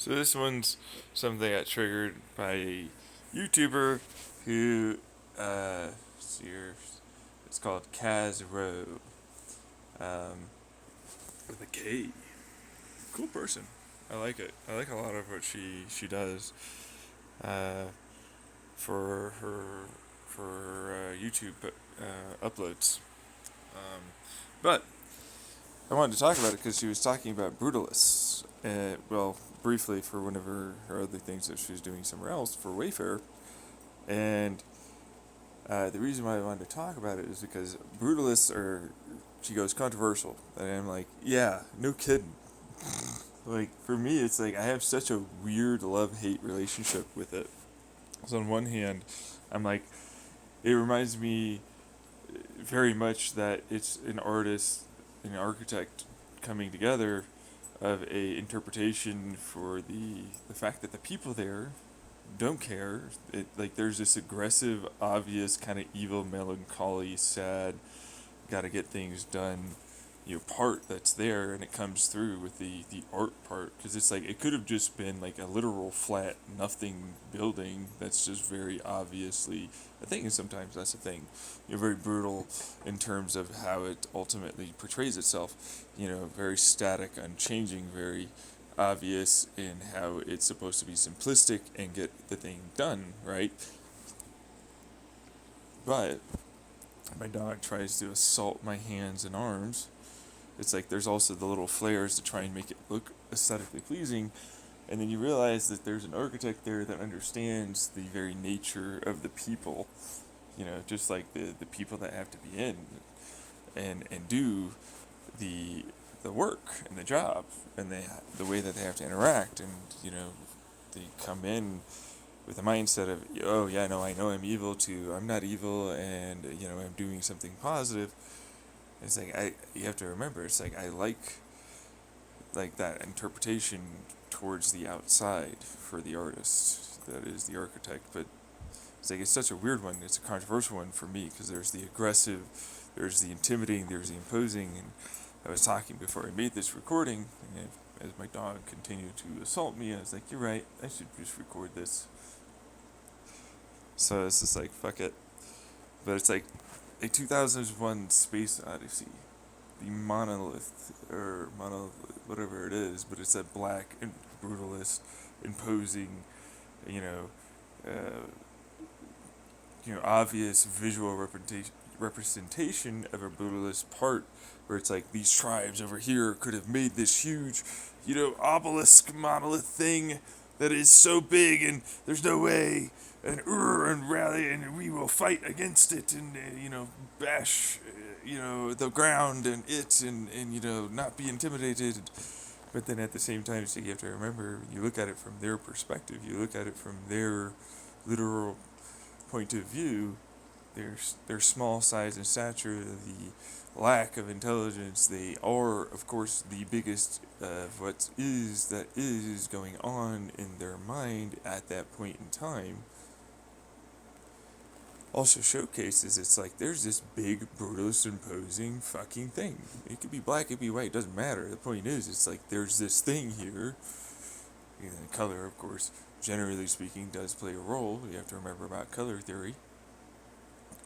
So this one's something that got triggered by a YouTuber who, let's see here, it's called Kaz Rowe, um, with a K. Cool person. I like it. I like a lot of what she does, uh, for her YouTube uploads. Um, but I wanted to talk about it because she was talking about Brutalists. Well, briefly for one of her other things that she was doing somewhere else for Wayfair. And the reason why I wanted to talk about it is because Brutalists are, she goes, controversial. And I'm like, yeah, no kidding. Like, for me, it's like I have such a weird love hate relationship with it. So, on one hand, I'm like, it reminds me very much that it's an artist, an architect coming together of a interpretation for the fact that the people there don't care. It, like, there's this aggressive, obvious kind of evil, melancholy, sad, got to get things done, part that's there, and it comes through with the art part, because it's like it could have just been like a literal flat nothing building that's just very obviously a thing, and sometimes that's a thing, very brutal in terms of how it ultimately portrays itself, very static, unchanging, very obvious in how it's supposed to be simplistic and get the thing done, right? But my dog tries to assault my hands and arms. It's like there's also the little flares to try and make it look aesthetically pleasing, and then you realize that there's an architect there that understands the very nature of the people, just like the people that have to be in and do the the work and the job, and the way that they have to interact, and they come in with a mindset of, oh yeah, no, I know I'm evil, to I'm not evil, and I'm doing something positive. It's like you have to remember, it's like I like that interpretation towards the outside for the artist that is the architect. But it's like it's such a weird one, it's a controversial one for me, because there's the aggressive, there's the intimidating, there's the imposing. And I was talking before I made this recording, and as my dog continued to assault me, I was like, you're right, I should just record this. So it's just like, fuck it. But it's like a 2001 Space Odyssey, the monolith, or whatever it is, but it's that black and brutalist, imposing, you know, uh, obvious visual representation of a brutalist part, where it's like these tribes over here could have made this huge, obelisk monolith thing that is so big, and there's no way, and rally, and we will fight against it, and bash, the ground and it, and not be intimidated. But then at the same time, so you have to remember, you look at it from their perspective, you look at it from their literal point of view, their small size and stature, the lack of intelligence, they are, of course, the biggest of what is going on in their mind at that point in time. Also showcases, it's like there's this big, brutalist, imposing fucking thing. It could be black, it could be white, doesn't matter. The point is, it's like there's this thing here. Color, of course, generally speaking, does play a role. You have to remember about color theory,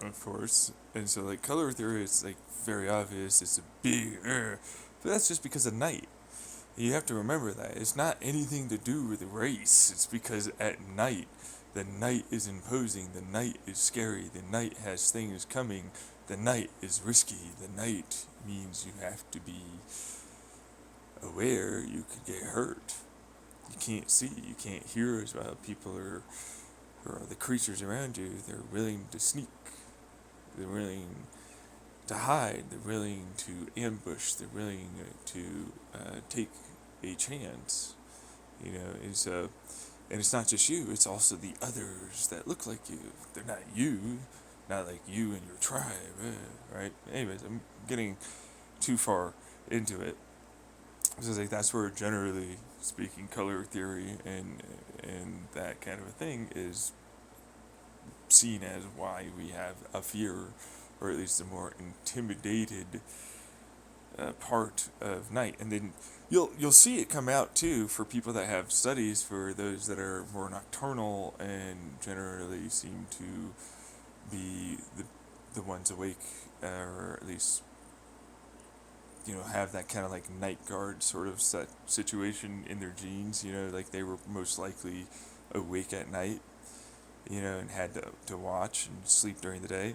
of course. And so, like, color theory is, like, very obvious. It's a big, but that's just because of night. You have to remember that. It's not anything to do with race. It's because at night, the night is imposing. The night is scary. The night has things coming. The night is risky. The night means you have to be aware you could get hurt. You can't see. You can't hear as well. People are, or the creatures around you, they're willing to sneak. They're willing to hide. They're willing to ambush. They're willing to take a chance. And so, and it's not just you. It's also the others that look like you. They're not you, not like you and your tribe, right? Anyways, I'm getting too far into it. So it's like that's where, generally speaking, color theory and that kind of a thing is seen as why we have a fear, or at least a more intimidated part of night, and then you'll see it come out too for people that have studies for those that are more nocturnal and generally seem to be the ones awake, or at least have that kind of like night guard sort of set situation in their genes. Like they were most likely awake at night, and had to watch and sleep during the day.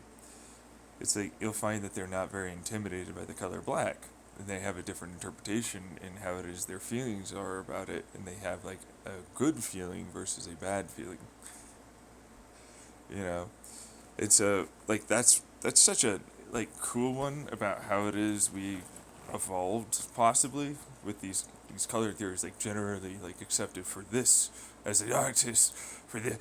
It's like you'll find that they're not very intimidated by the color black, and they have a different interpretation in how it is their feelings are about it, and they have like a good feeling versus a bad feeling. you know it's a like that's such a like cool one about how it is we evolved possibly with these color theories, like generally like accepted for this as the artist, for the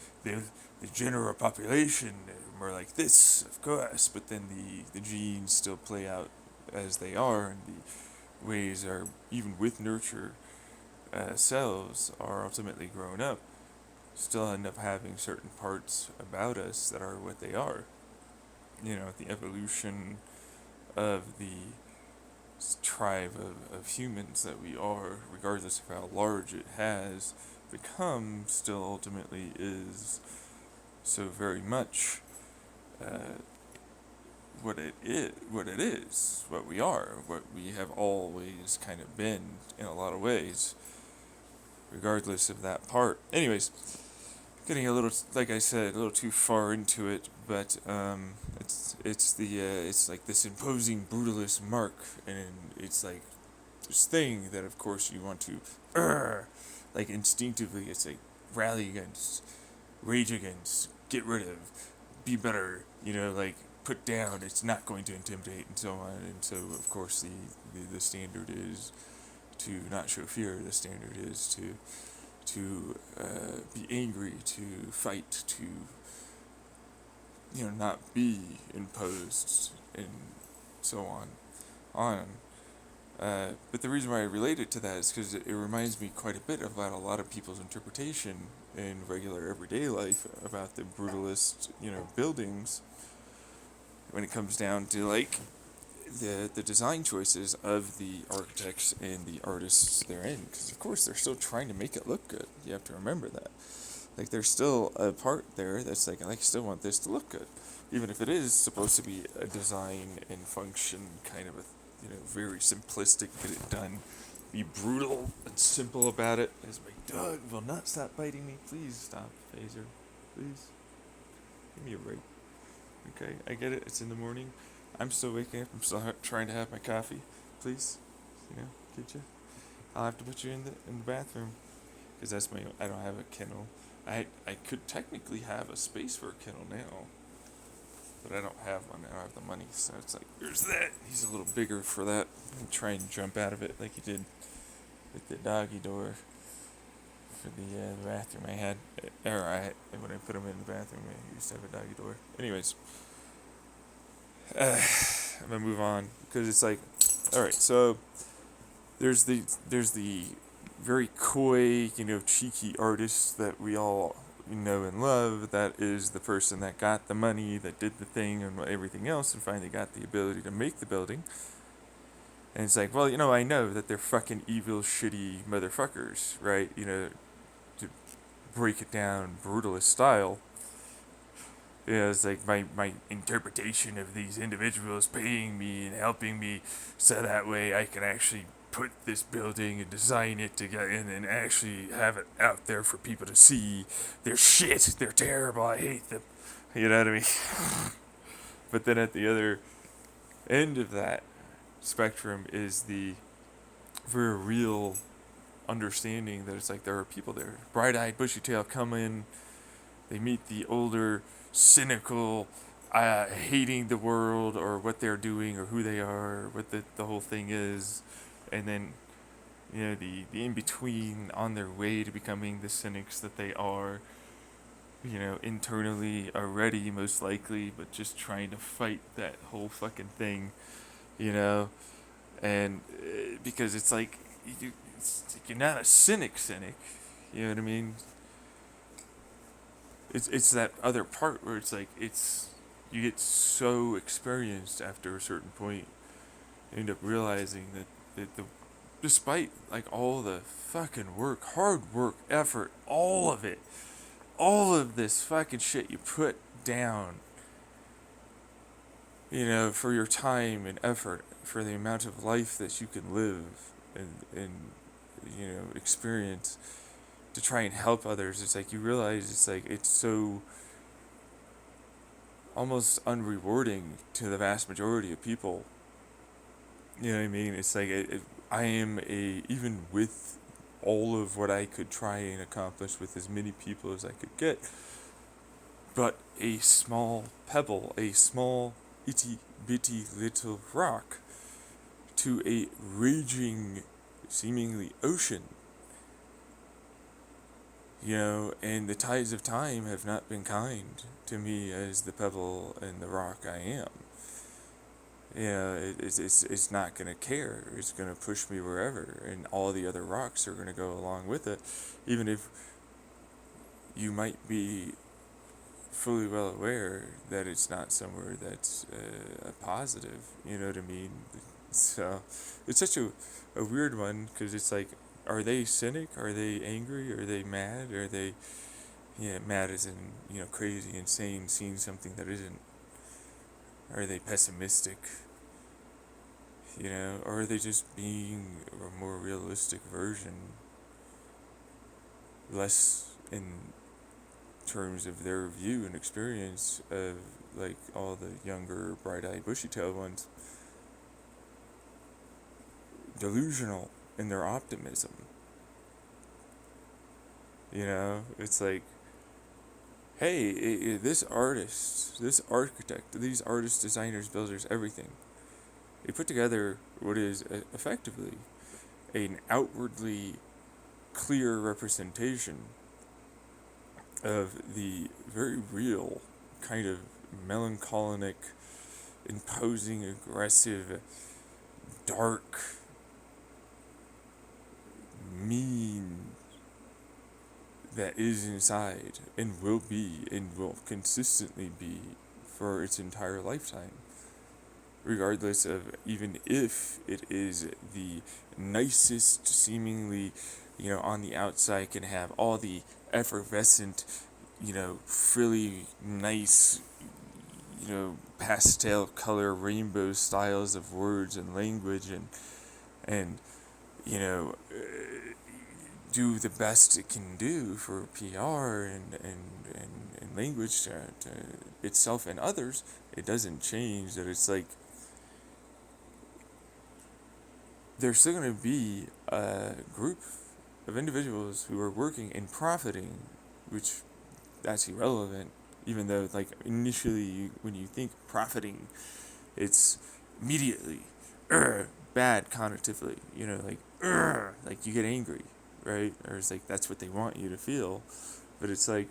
general population more like this, of course, but then the genes still play out as they are, and the ways are even with nurture, cells are ultimately grown up still end up having certain parts about us that are what they are. The evolution of the tribe of humans that we are, regardless of how large it has become, still ultimately is so very much uh, what we are, what we have always kind of been in a lot of ways, regardless of that part. Anyways, getting a little, like I said, a little too far into it, but it's like this imposing brutalist mark, and it's like this thing that, of course, you want to, like instinctively, it's like rally against, rage against, get rid of, be better, like put down. It's not going to intimidate and so on, and so of course the standard is to not show fear. The standard is to be angry, to fight, to not be imposed, and so on. But the reason why I relate it to that is because it reminds me quite a bit about a lot of people's interpretation in regular everyday life about the brutalist, buildings, when it comes down to like the design choices of the architects and the artists they're in, because of course they're still trying to make it look good. You have to remember that. Like there's still a part there that's like, I still want this to look good, even if it is supposed to be a design and function kind of a very simplistic, get it done, be brutal and simple about it. As my dog will not stop biting me. Please stop, Phaser. Please give me a break. Okay, I get it. It's in the morning. I'm still waking up. I'm still trying to have my coffee. Please, get you. I'll have to put you in the bathroom, because that's my. I don't have a kennel. I could technically have a space for a kennel now, but I don't have one. I don't have the money, so it's like, there's that. He's a little bigger for that. And try and jump out of it like he did with the doggy door for the bathroom I had. When I put him in the bathroom, I used to have a doggy door. Anyways, I'm gonna move on, because it's like, all right, so there's the very coy, cheeky artist that we all know and love. That is the person that got the money, that did the thing and everything else, and finally got the ability to make the building. And it's like, well, I know that they're fucking evil, shitty motherfuckers, right? To break it down, brutalist style. It's like my interpretation of these individuals paying me and helping me, so that way I can actually put this building and design it together and actually have it out there for people to see. They're shit. They're terrible. I hate them. You know what I mean? But then at the other end of that spectrum is the very real understanding that it's like there are people there, bright-eyed, bushy-tailed, come in, they meet the older, cynical, hating the world or what they're doing or who they are, or what the whole thing is, and then the in between, on their way to becoming the cynics that they are, internally already most likely, but just trying to fight that whole fucking thing, and because it's like you're not a cynic, you know what I mean? It's that other part where it's like you get so experienced after a certain point I end up realizing that despite like all the fucking work, hard work, effort, all of this fucking shit you put down, for your time and effort, for the amount of life that you can live and experience to try and help others, it's like you realize it's like it's so almost unrewarding to the vast majority of people. You know what I mean? It's like I am even with all of what I could try and accomplish with as many people as I could get, but a small pebble, a small itty bitty little rock to a raging, seemingly ocean. And the tides of time have not been kind to me as the pebble and the rock I am. It's not going to care. It's going to push me wherever, and all the other rocks are going to go along with it, even if you might be fully well aware that it's not somewhere that's a positive. You know what I mean? So it's such a weird one because it's like, are they cynic? Are they angry? Are they mad? Are they, mad as in, crazy, insane, seeing something that isn't? Are they pessimistic? Or are they just being a more realistic version, less in terms of their view and experience of like all the younger, bright-eyed, bushy-tailed ones, delusional in their optimism. It's like, hey, this artist, this architect, these artists, designers, builders, everything, they put together what is effectively an outwardly clear representation of the very real kind of melancholic, imposing, aggressive, dark, mean that is inside and will be and will consistently be for its entire lifetime, regardless of even if it is the nicest, seemingly, on the outside can have all the effervescent, frilly, nice, pastel color, rainbow styles of words and language and do the best it can do for PR and language to itself and others. It doesn't change that it's like there's still going to be a group of individuals who are working and profiting, which that's irrelevant, even though like initially when you think profiting, it's immediately bad connotatively, like you get angry, right? Or it's like that's what they want you to feel, but it's like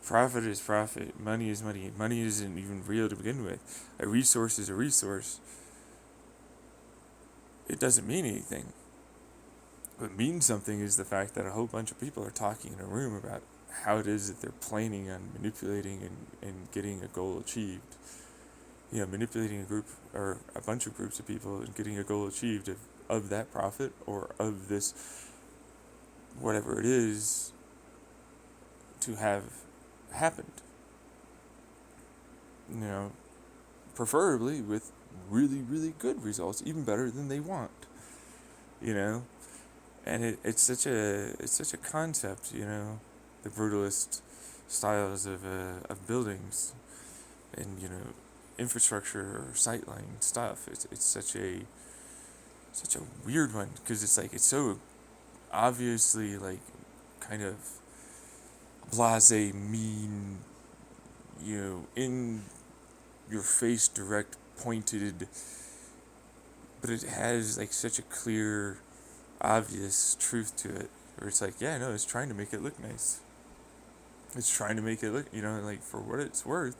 profit is profit, money is money, money isn't even real to begin with, a resource is a resource. It doesn't mean anything. What means something is the fact that a whole bunch of people are talking in a room about how it is that they're planning on manipulating and getting a goal achieved. Manipulating a group or a bunch of groups of people and getting a goal achieved of that profit or of this, whatever it is, to have happened. Preferably with really, really good results, even better than they want. And it's such a concept, the brutalist styles of buildings and infrastructure or sightline stuff. It's such a weird one because it's like it's so obviously like kind of blasé, mean, in your face, direct, pointed, but it has like such a clear, obvious truth to it where it's like, yeah, no, it's trying to make it look nice. It's trying to make it look, like for what it's worth.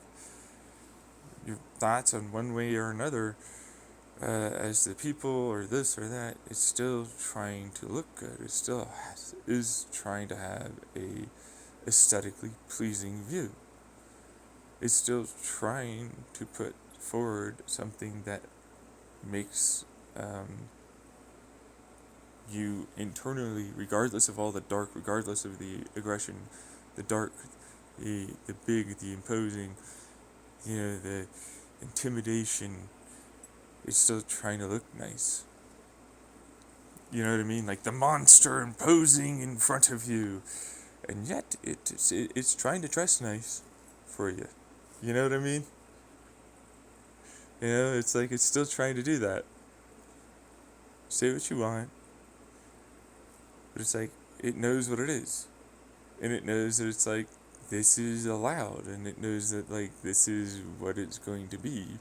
Your thoughts on one way or another as the people or this or that, it's still trying to look good. It still is trying to have a aesthetically pleasing view. It's still trying to put forward something that makes you internally, regardless of all the dark, regardless of the aggression, the dark, the big, the imposing, the intimidation, it's still trying to look nice. You know what I mean? Like the monster imposing in front of you, and yet it's trying to dress nice for you. You know what I mean? It's like it's still trying to do that. Say what you want, but it's like it knows what it is, and it knows that it's like this is allowed, and it knows that like this is what it's going to be.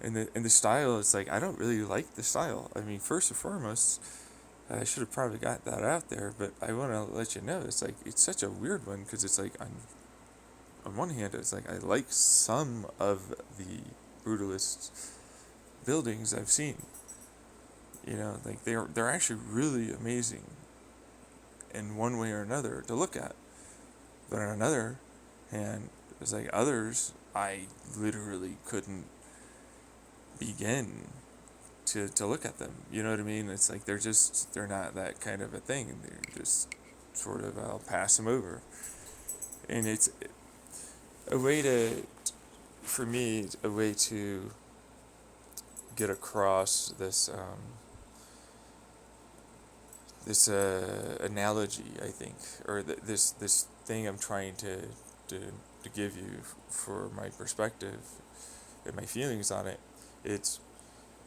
And the style, it's like I don't really like the style. I mean, first and foremost, I should have probably got that out there, but I want to let you know it's like it's such a weird one because it's like on one hand it's like I like some of the brutalist buildings I've seen. Like they're actually really amazing in one way or another to look at. But on another hand, it's like others I literally couldn't begin to look at them. You know what I mean? It's like they're not that kind of a thing. They're just sort of I'll pass them over. And it's a way for me, a way to get across this analogy, I think, or this thing I'm trying to give you for my perspective and my feelings on it. It's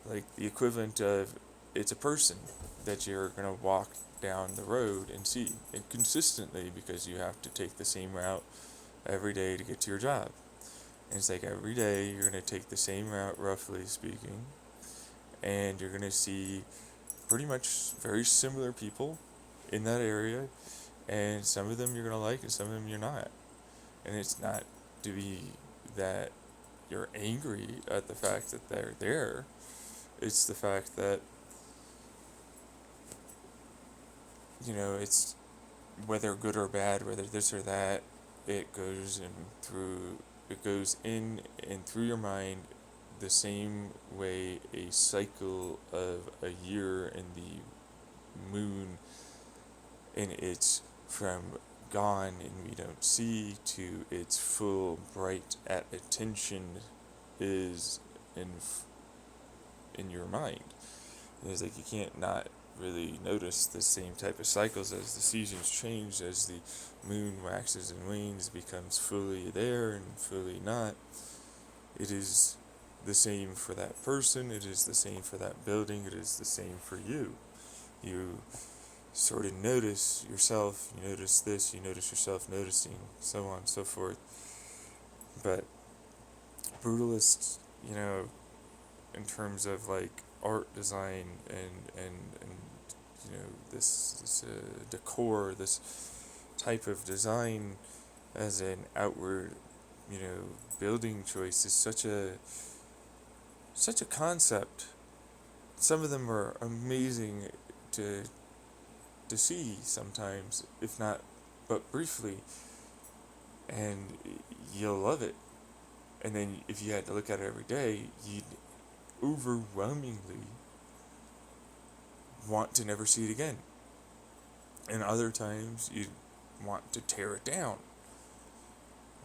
like the equivalent of it's a person that you're gonna walk down the road and see, and consistently, because you have to take the same route every day to get to your job. And it's like every day you're gonna take the same route, roughly speaking, and you're gonna see pretty much very similar people in that area, and some of them you're gonna like and some of them you're not. And it's not to be that you're angry at the fact that they're there. It's the fact that it's whether good or bad, whether this or that, it goes in and through your mind the same way a cycle of a year in the moon, and it's from gone and we don't see to its full bright at attention is in your mind. And it's like you can't not really notice the same type of cycles as the seasons change, as the moon waxes and wanes, becomes fully there and fully not. It is the same for that person, it is the same for that building, it is the same for you. You sort of notice yourself, you notice this, you notice yourself noticing, so on and so forth. But brutalists, in terms of like art design and this decor, this type of design as an outward building choice is such a concept. Some of them are amazing to see sometimes, if not but briefly, and you'll love it. And then if you had to look at it every day, you'd overwhelmingly want to never see it again. And other times you'd want to tear it down.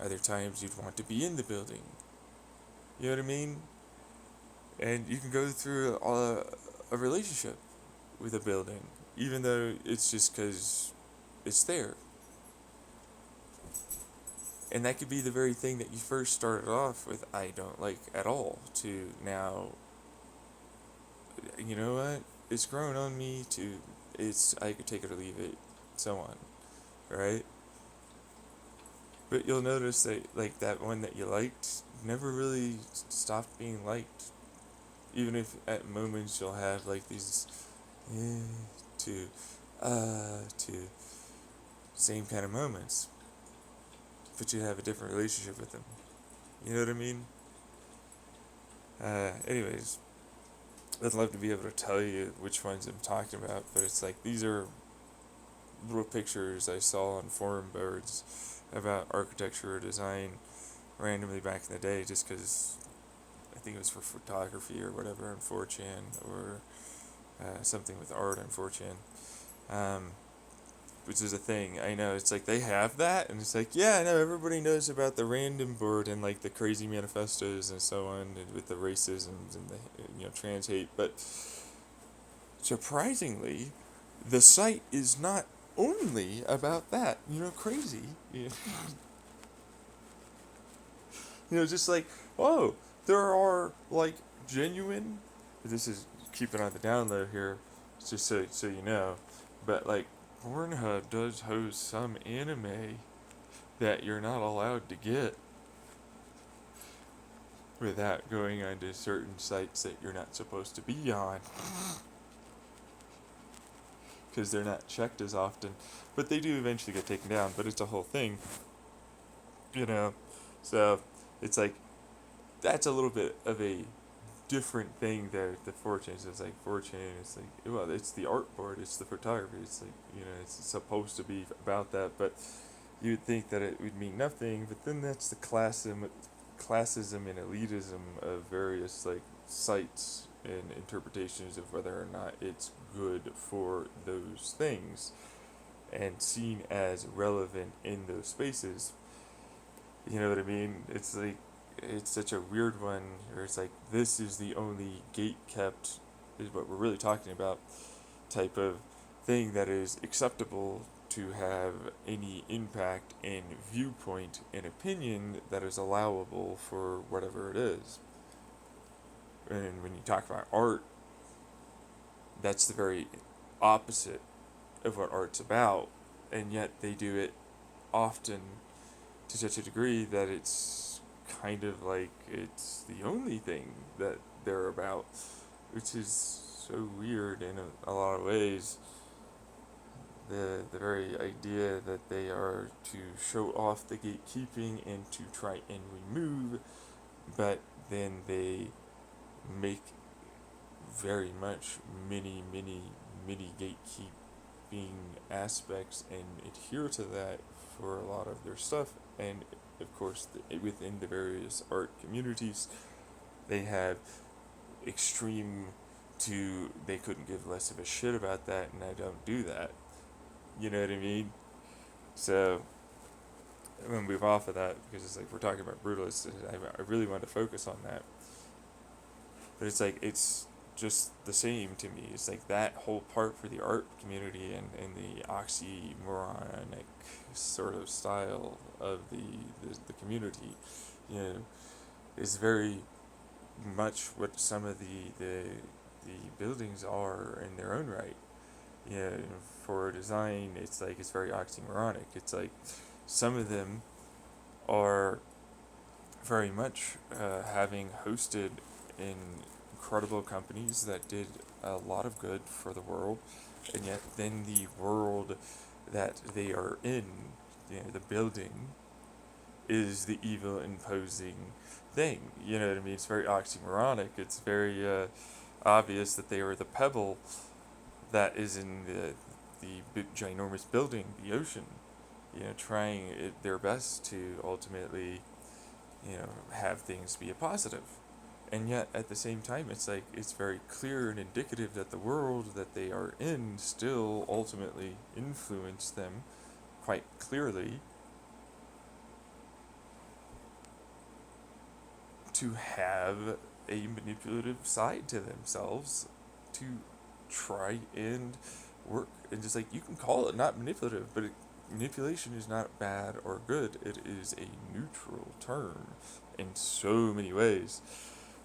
Other times you'd want to be in the building. You know what I mean? And you can go through a relationship with a building, even though it's just because it's there. And that could be the very thing that you first started off with, I don't like at all, to now, you know what, it's grown on me to, I could take it or leave it, so on, right? But you'll notice that, like, that one that you liked never really stopped being liked. Even if at moments you'll have, like, these, to same kind of moments. But you have a different relationship with them. You know what I mean? Anyways, I'd love to be able to tell you which ones I'm talking about, but it's like these are little pictures I saw on forum boards about architecture or design randomly back in the day, just because I think it was for photography or whatever on 4chan, or something with art on 4chan. Um, which is a thing. I know it's like they have that, and it's like, yeah, I know everybody knows about the random board and like the crazy manifestos and so on, and with the racisms and the trans hate, but surprisingly, the site is not only about that. Crazy. Just like, oh, there are like genuine. This is keeping on the down low here, just so you know, but like Pornhub does host some anime that you're not allowed to get without going onto certain sites that you're not supposed to be on because they're not checked as often, but they do eventually get taken down. But it's a whole thing, you know. So it's like that's a little bit of a different thing there. The 4chan is like 4chan. It's like, well, it's the art board. It's the photography. It's like it's supposed to be about that, but you'd think that it would mean nothing. But then that's the classism and elitism of various like sites and interpretations of whether or not it's good for those things and seen as relevant in those spaces. You know what I mean? It's like it's such a weird one where it's like this is the only gate kept is what we're really talking about type of thing that is acceptable to have any impact and viewpoint and opinion that is allowable for whatever it is. And when you talk about art, that's the very opposite of what art's about, and yet they do it often to such a degree that it's kind of like it's the only thing that they're about, which is so weird in a lot of ways. The very idea that they are to show off the gatekeeping and to try and remove, but then they make very much many gatekeeping aspects and adhere to that for a lot of their stuff. And of course, within the various art communities, they have extreme to they couldn't give less of a shit about that, and I don't do that. You know what I mean? So I'm gonna move off of that because it's like we're talking about brutalists. I really want to focus on that, but it's like it's just the same to me. It's like that whole part for the art community and the oxymoronic sort of style of the community, you know, is very much what some of the buildings are in their own right. You know, for design, it's like it's very oxymoronic. It's like some of them are very much having hosted in incredible companies that did a lot of good for the world, and yet then the world that they are in, the building, is the evil imposing thing. You know what I mean? It's very oxymoronic. It's very obvious that they are the pebble that is in the big ginormous building, the ocean. Trying their best to ultimately, have things be a positive. And yet, at the same time, it's like it's very clear and indicative that the world that they are in still ultimately influenced them quite clearly to have a manipulative side to themselves to try and work. And just like you can call it not manipulative, but manipulation is not bad or good. It is a neutral term in so many ways.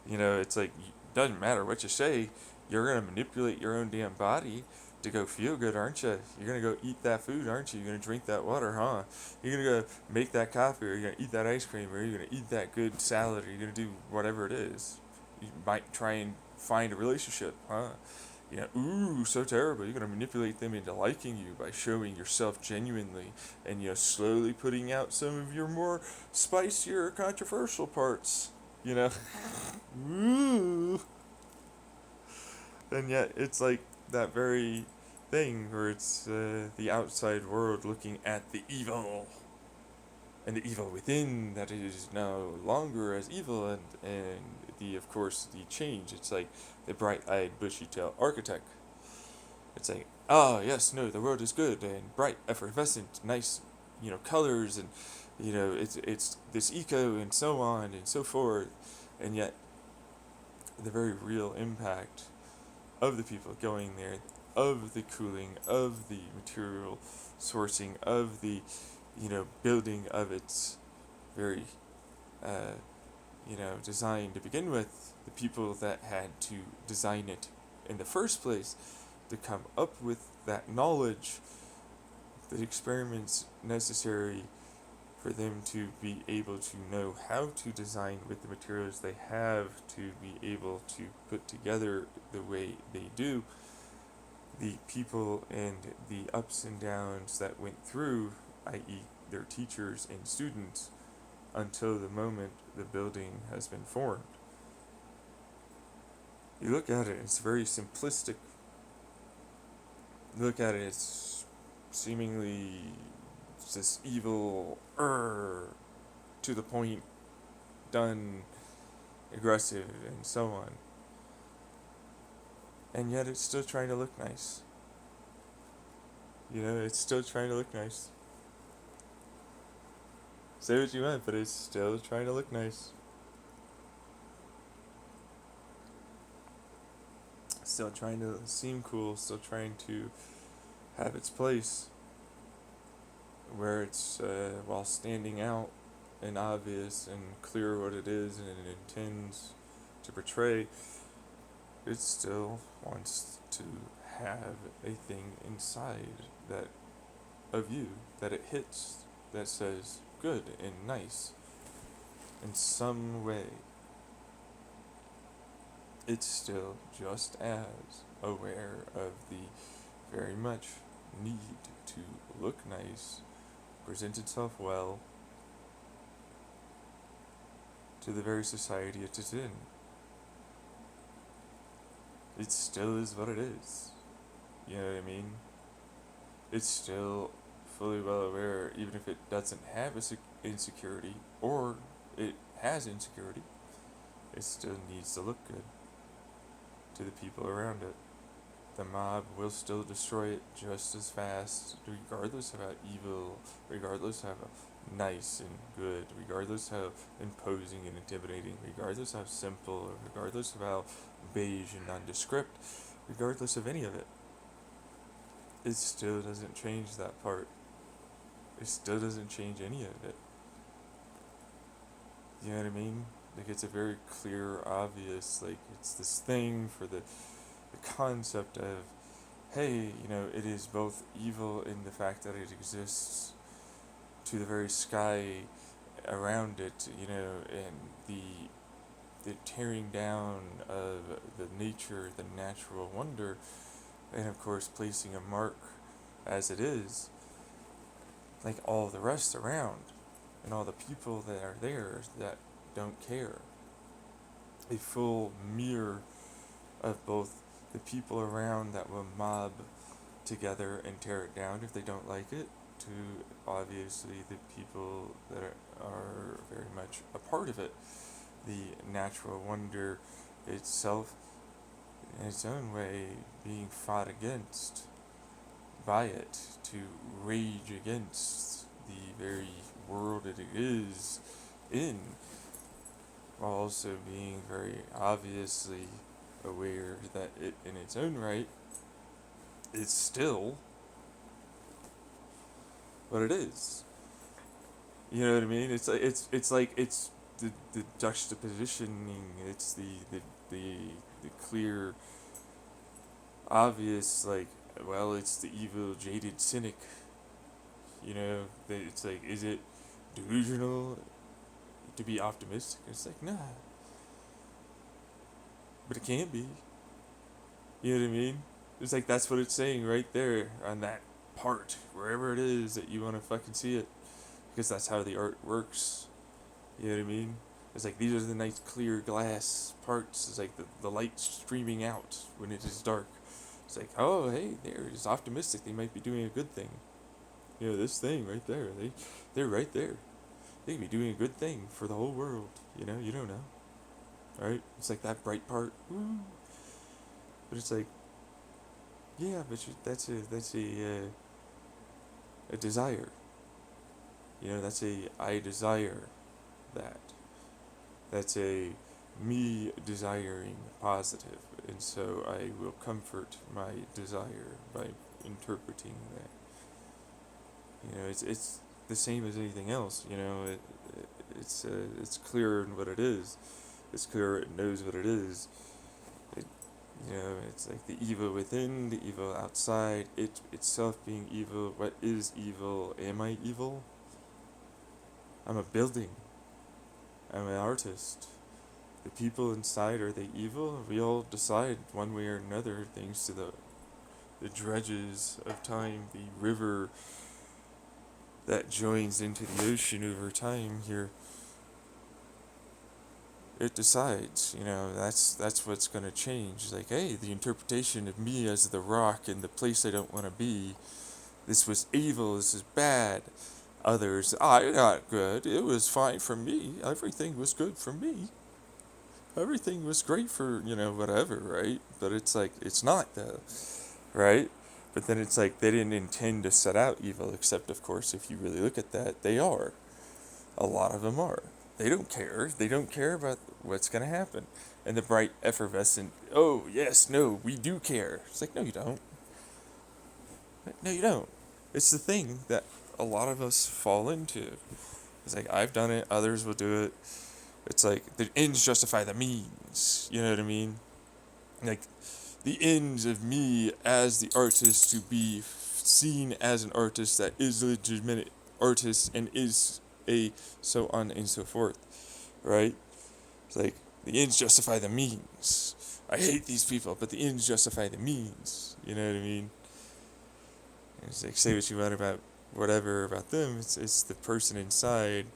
It's like it doesn't matter what you say, you're gonna manipulate your own damn body to go feel good, aren't you? You're gonna go eat that food, aren't you? You're gonna drink that water, huh? You're gonna go make that coffee, or you're gonna eat that ice cream, or you're gonna eat that good salad, or you're gonna do whatever it is. You might try and find a relationship, huh? Ooh, so terrible. You're gonna manipulate them into liking you by showing yourself genuinely, and slowly putting out some of your more spicier, controversial parts. Ooh. And yet it's like that very thing where it's the outside world looking at the evil and the evil within that is no longer as evil, and the of course the change. It's like the bright-eyed, bushy-tailed architect. It's like, oh yes, no, the world is good and bright, effervescent, nice, colors, and it's this eco and so on and so forth, and yet the very real impact of the people going there, of the cooling, of the material sourcing, of the building of its very design to begin with, the people that had to design it in the first place, to come up with that knowledge, the experiments necessary for them to be able to know how to design with the materials they have, to be able to put together the way they do, the people and the ups and downs that went through, i.e., their teachers and students, until the moment the building has been formed. You look at it, it's very simplistic. You look at it, it's seemingly this evil, to the point, done, aggressive, and so on. And yet it's still trying to look nice. It's still trying to look nice. Say what you want, but it's still trying to look nice. Still trying to seem cool, still trying to have its place where it's, while standing out and obvious and clear what it is and it intends to portray, it still wants to have a thing inside that of you that it hits, that says good and nice in some way. It's still just as aware of the very much need to look nice, present itself well to the very society it is in. It still is what it is. You know what I mean? It's still fully well aware, even if it doesn't have insecurity, or it has insecurity, it still needs to look good to the people around it. The mob will still destroy it just as fast, regardless of how evil, regardless of how nice and good, regardless how imposing and intimidating, regardless how simple, or regardless of how beige and nondescript, regardless of any of it. It still doesn't change that part. It still doesn't change any of it. You know what I mean? Like, it's a very clear, obvious, like, it's this thing for the concept of, hey, it is both evil in the fact that it exists to the very sky around it, and the tearing down of the nature, the natural wonder, and of course placing a mark as it is, like all the rest around, and all the people that are there that don't care. A full mirror of both the people around that will mob together and tear it down if they don't like it, to obviously the people that are very much a part of it. The natural wonder itself, in its own way, being fought against by it, to rage against the very world it is in, while also being very obviously aware that it in its own right is still what it is. You know what I mean? It's like it's the juxtapositioning. It's the clear, obvious, like, well, it's the evil, jaded cynic. It's like, is it delusional to be optimistic? It's like, nah, but it can be. You know what I mean? It's like, that's what it's saying right there on that part, wherever it is that you want to fucking see it, because that's how the art works. You know what I mean? It's like, these are the nice clear glass parts. It's like the light streaming out when it is dark. It's like, oh, hey, they're just optimistic. They might be doing a good thing. This thing right there. They're right there. They could be doing a good thing for the whole world. You don't know. right? It's like that bright part, woo. But it's like, yeah, but that's a desire. You know, that's a I desire that. That's a me desiring positive, and so I will comfort my desire by interpreting that. You know, it's the same as anything else. You know, it's clear in what it is. It's clear it knows what it is. It, you know, it's like the evil within, the evil outside. It itself being evil. What is evil? Am I evil? I'm a building. I'm an artist. The people inside, are they evil? We all decide one way or another, thanks to the dredges of time, the river that joins into the ocean over time here. It decides, you know, that's what's going to change. Like, hey, the interpretation of me as the rock in the place I don't want to be, this was evil, this is bad. Others, I got good, it was fine for me, everything was good for me. Everything was great for, you know, whatever, right? But it's like, it's not though, right? But then it's like, they didn't intend to set out evil, except, of course, if you really look at that, they are. A lot of them are. They don't care. They don't care about what's going to happen. And the bright, effervescent, oh, yes, no, we do care. It's like, no, you don't. No, you don't. It's the thing that a lot of us fall into. It's like, I've done it, others will do it. It's like, the ends justify the means. You know what I mean? Like, the ends of me as the artist to be seen as an artist that is a legitimate artist and is a so on and so forth, right? It's like the ends justify the means. I hate these people, but the ends justify the means. You know what I mean? It's like, say what you want about whatever about them. It's the person inside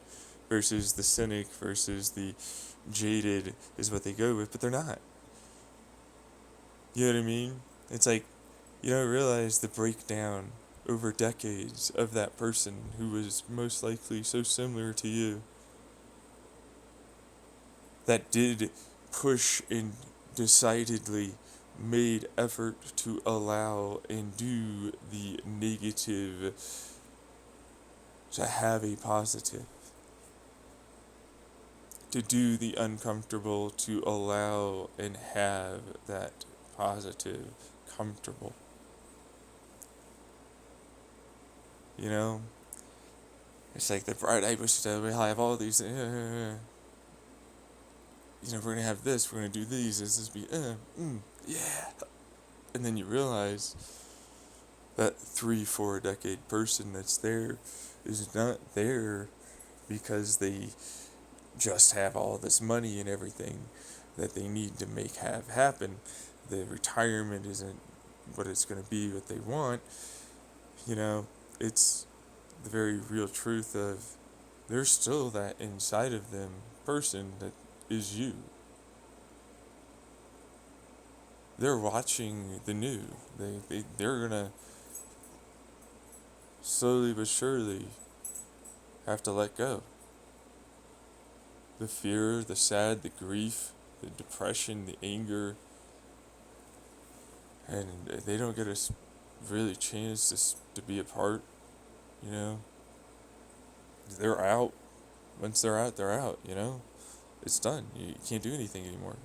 versus the cynic versus the jaded is what they go with, but they're not. You know what I mean? It's like, you don't realize the breakdown over decades of that person who was most likely so similar to you, that did push and decidedly made effort to allow and do the negative to have a positive, to do the uncomfortable to allow and have that positive comfortable. You know, it's like the bright I wish that we have all these you know, we're gonna have this, we're gonna do these, this be yeah. And then you realize that 3-4 decade person that's there is not there because they just have all this money and everything that they need to make have happen. The retirement isn't what it's gonna be, what they want. You know, it's the very real truth of there's still that inside of them person that is you. They're watching the new. They're gonna slowly but surely have to let go. The fear, the sad, the grief, the depression, the anger, and they don't get a really chance to be a part. You know, they're out. Once they're out, they're out. You know, it's done. You can't do anything anymore.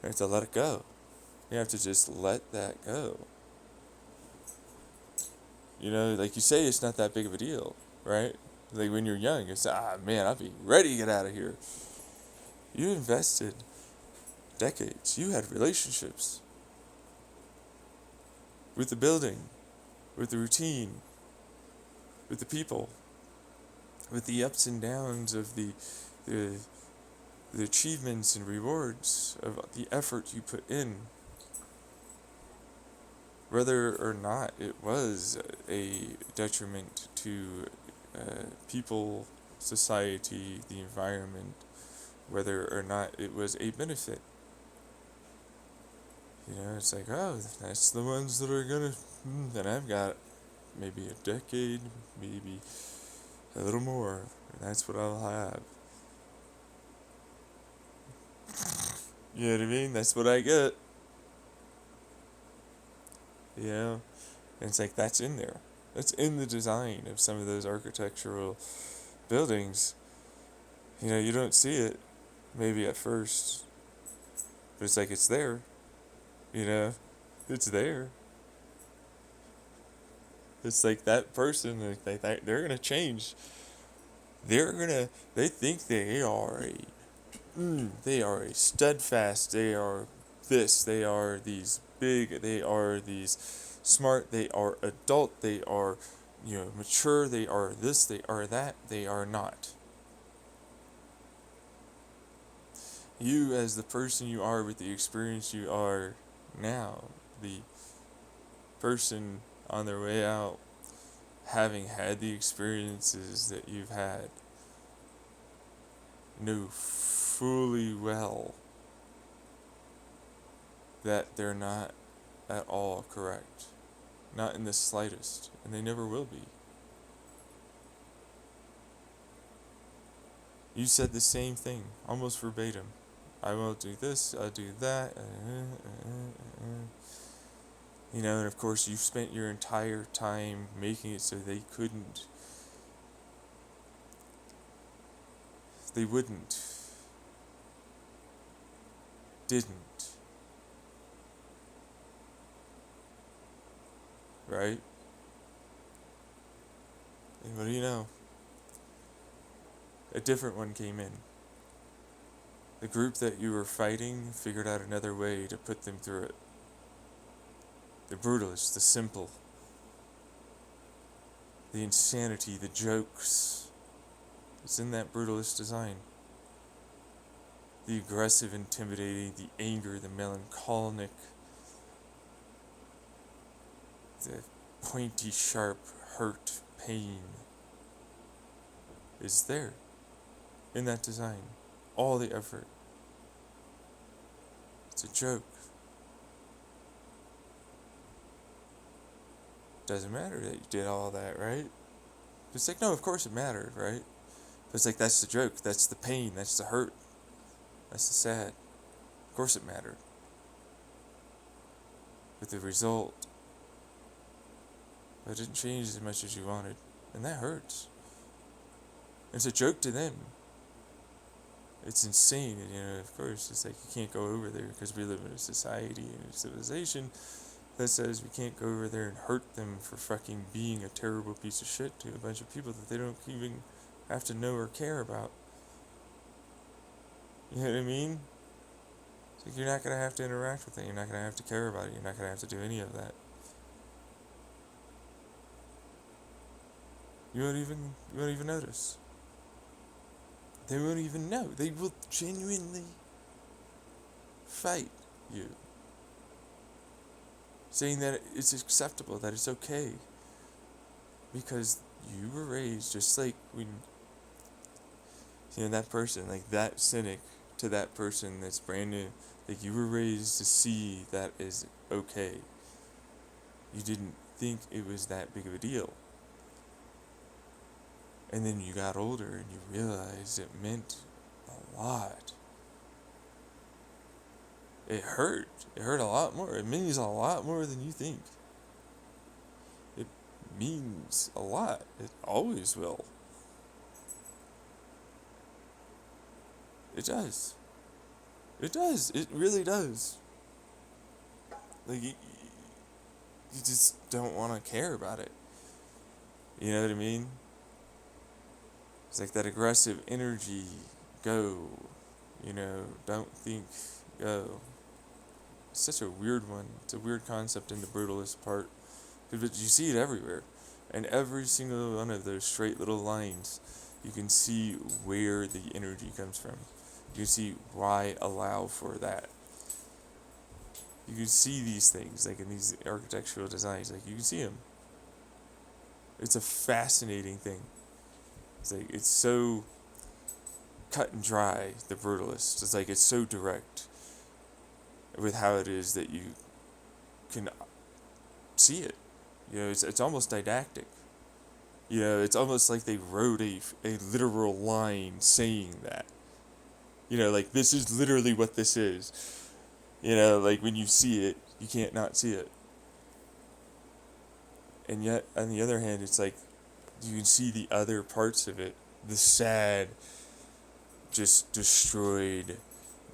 You have to let it go. You have to just let that go. You know, like you say, it's not that big of a deal, right? Like when you're young, it's, man, I'll be ready to get out of here. You invested decades. You had relationships with the building, with the routine, with the people, with the ups and downs of the, the achievements and rewards of the effort you put in. Whether or not it was a detriment to people, society, the environment, whether or not it was a benefit. You know, it's like, oh, that's the ones that are gonna, then I've got maybe a decade, maybe a little more, and that's what I'll have. You know what I mean? That's what I get. You know? And it's like, that's in there. That's in the design of some of those architectural buildings. You know, you don't see it maybe at first, but it's like it's there. You know? It's there. It's like that person, they're gonna change. They're gonna, they think they are a steadfast, they are this, they are these big, they are these smart, they are adult, they are, mature, they are this, they are that, they are not. You, as the person you are with the experience you are now, the person on their way out, having had the experiences that you've had, know fully well that they're not at all correct. Not in the slightest. And they never will be. You said the same thing, almost verbatim. I will do this, I'll do that. And of course you spent your entire time making it so they wouldn't, didn't, right? And what do you know? A different one came in. The group that you were fighting figured out another way to put them through it. The brutalists, the simple, the insanity, the jokes. It's in that brutalist design. The aggressive, intimidating, the anger, the melancholic, the pointy, sharp, hurt, pain is there in that design. All the effort. It's a joke. Doesn't matter that you did all that, right? It's like, no, of course it mattered, right? But it's like, that's the joke, that's the pain, that's the hurt, that's the sad. Of course it mattered. But the result, it didn't change as much as you wanted. And that hurts. It's a joke to them. It's insane, and of course, it's like you can't go over there because we live in a society and a civilization that says we can't go over there and hurt them for fucking being a terrible piece of shit to a bunch of people that they don't even have to know or care about. You know what I mean? It's like you're not going to have to interact with it, you're not going to have to care about it, you're not going to have to do any of that. You won't even notice. They won't even know. They will genuinely fight you, saying that it's acceptable, that it's okay, because you were raised just like when, that person, like that cynic to that person that's brand new, like you were raised to see that is okay. You didn't think it was that big of a deal. And then you got older and you realized it meant a lot. It hurt. It hurt a lot more. It means a lot more than you think. It means a lot. It always will. It does. It does. It really does. Like, you just don't want to care about it. You know what I mean? It's like that aggressive energy, go. Don't think, go. It's such a weird one. It's a weird concept in the brutalist part. But you see it everywhere. And every single one of those straight little lines, you can see where the energy comes from. You can see why allow for that. You can see these things, like in these architectural designs, like you can see them. It's a fascinating thing. It's like, it's so cut and dry, the brutalist. It's like, it's so direct with how it is that you can see it. It's almost didactic. It's almost like they wrote a literal line saying that. Like this is literally what this is. Like when you see it, you can't not see it. And yet, on the other hand, it's like you can see the other parts of it. The sad, just destroyed,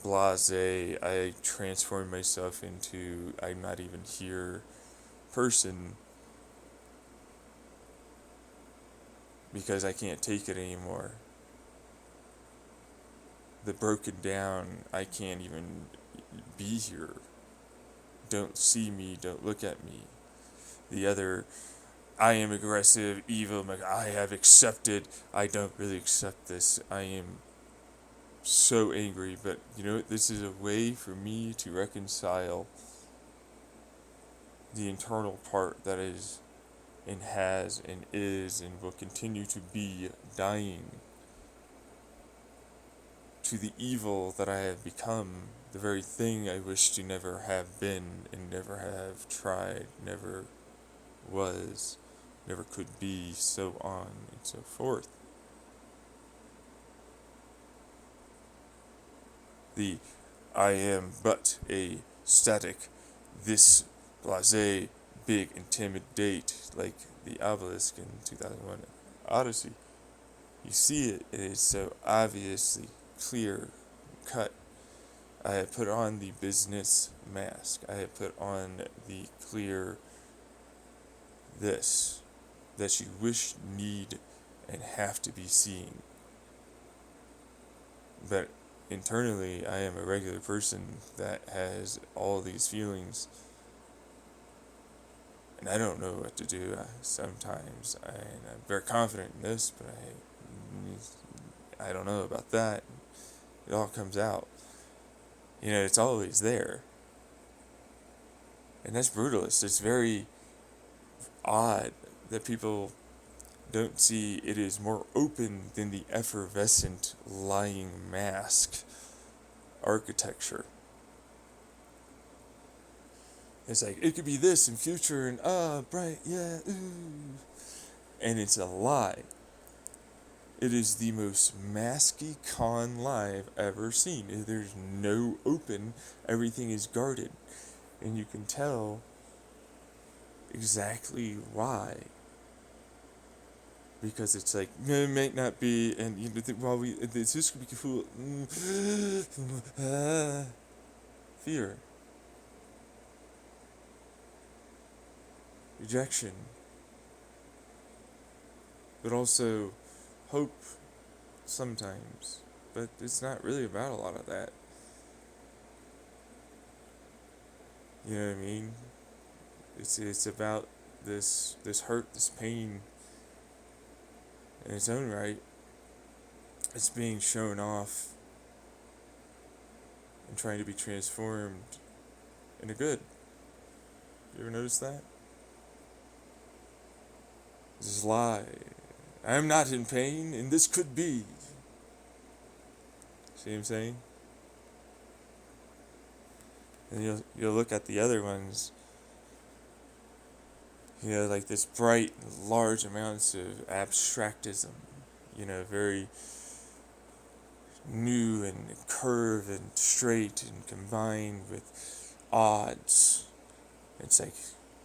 blase, I transformed myself into I'm not even here person because I can't take it anymore. The broken down, I can't even be here. Don't see me, don't look at me. The other, I am aggressive, evil, I have accepted, I don't really accept this. I am so angry, but this is a way for me to reconcile the internal part that is and has and is and will continue to be dying to the evil that I have become, the very thing I wish to never have been and never have tried, never was, never could be, so on and so forth. The I am but a static, this blase, big, and timid date, like the obelisk in 2001 Odyssey. You see it, it is so obviously clear cut. I have put on the business mask. I have put on the clear this that you wish, need, and have to be seeing. But internally, I am a regular person that has all these feelings, and I don't know what to do sometimes. I'm very confident in this, but I don't know about that. It all comes out. It's always there. And that's brutalist. It's very odd that people don't see it is more open than the effervescent lying mask architecture. It's like, it could be this in future and bright, yeah, ooh. And it's a lie. It is the most masky con lie I've ever seen. There's no open, everything is guarded. And you can tell exactly why. Because it's like, it might not be, and this could be cool. Fear. Rejection. But also hope sometimes. But it's not really about a lot of that. You know what I mean? It's about this hurt, this pain in its own right. It's being shown off and trying to be transformed into good. You ever notice that? This lie. I am not in pain, and this could be. See what I'm saying? And you'll look at the other ones. Like this bright, large amounts of abstractism. Very new and curved and straight and combined with odds. It's like,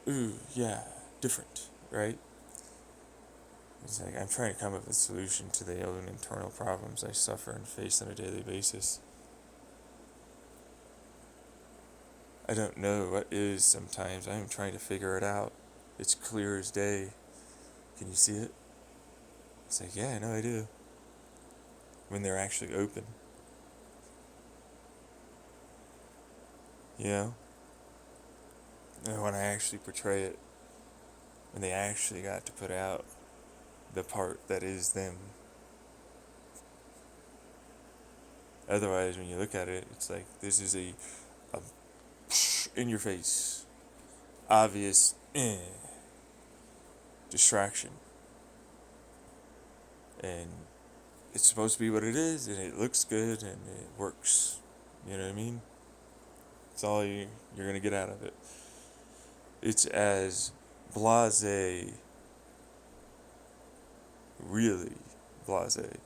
ooh, yeah, different, right? It's like I'm trying to come up with a solution to the own internal problems I suffer and face on a daily basis. I don't know what is sometimes. I'm trying to figure it out. It's clear as day. Can you see it? It's like, yeah, I know I do. When they're actually open. And when I actually portray it. When they actually got to put out the part that is them. Otherwise, when you look at it, it's like this is a in your face, obvious distraction, and it's supposed to be what it is, and it looks good, and it works. You know what I mean? It's all you're gonna get out of it. It's as blasé, really blasé,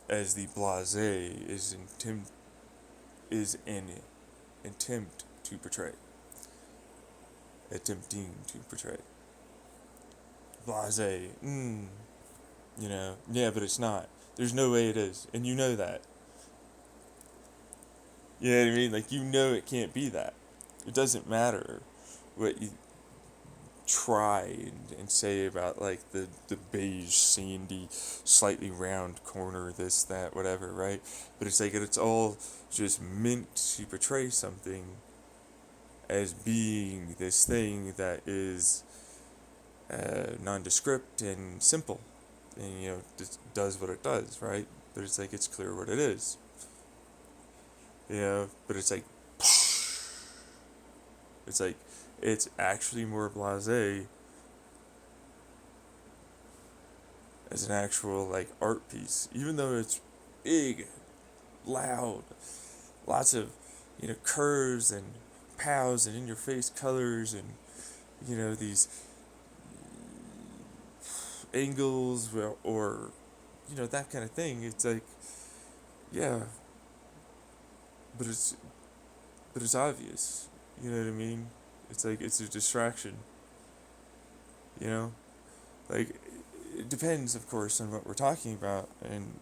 as the blasé is an attempt to portray, attempting to portray. Blasé, yeah, but it's not. There's no way it is, and you know that. You know what I mean? Like, you know it can't be that. It doesn't matter what you try and say about, like, the beige, sandy, slightly round corner, this, that, whatever, right? But it's like, it's all just meant to portray something as being this thing that is nondescript and simple. And, just does what it does, right? But it's like, it's clear what it is. But it's like, it's like, it's actually more blasé as an actual, like, art piece, even though it's big, loud, lots of, curves and pows and in your face colors and, these angles or that kind of thing. It's like, yeah, but it's obvious. You know what I mean? It's like, it's a distraction. You know, like, it depends, of course, on what we're talking about and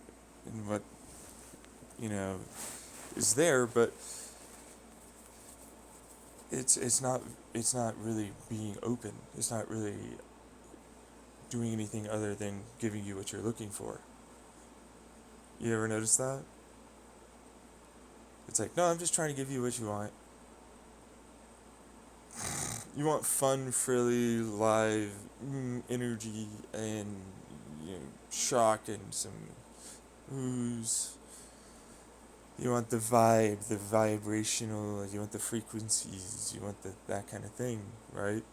what you know is there, but it's not really being open. It's not really doing anything other than giving you what you're looking for. You ever notice that? It's like, no, I'm just trying to give you what you want. You want fun, frilly, live energy and shock and some ooze. You want the vibe, the vibrational. You want the frequencies. You want that kind of thing, right?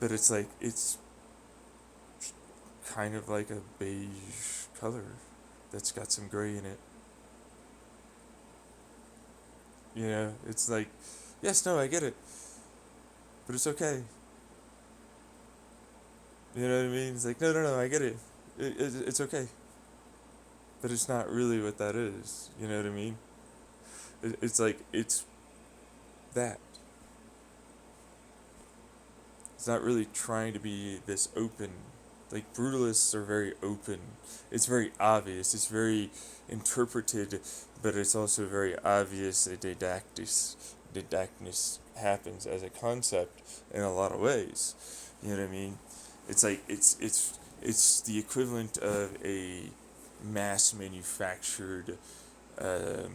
But it's like, it's kind of like a beige color that's got some gray in it. It's like, yes, no, I get it, but it's okay. You know what I mean? It's like, no, no, no, I get it. It's okay, but it's not really what that is. You know what I mean? It's like, it's that. It's not really trying to be this open. Like, brutalists are very open. It's very obvious. It's very interpreted, but it's also very obvious that didactness happens as a concept in a lot of ways. You know what I mean? It's like, it's the equivalent of a mass manufactured um,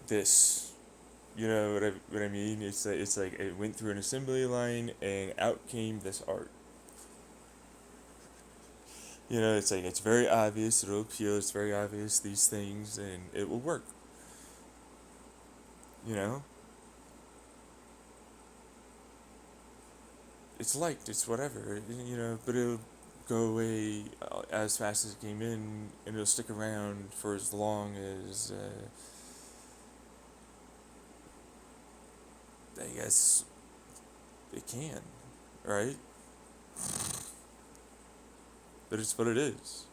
this. You know what I mean? It's like it went through an assembly line and out came this art. It's like, it's very obvious, it'll appeal, it's very obvious, these things, and it will work. You know? It's liked, it's whatever, but it'll go away as fast as it came in, and it'll stick around for as long as, I guess, it can, right? But it's what it is.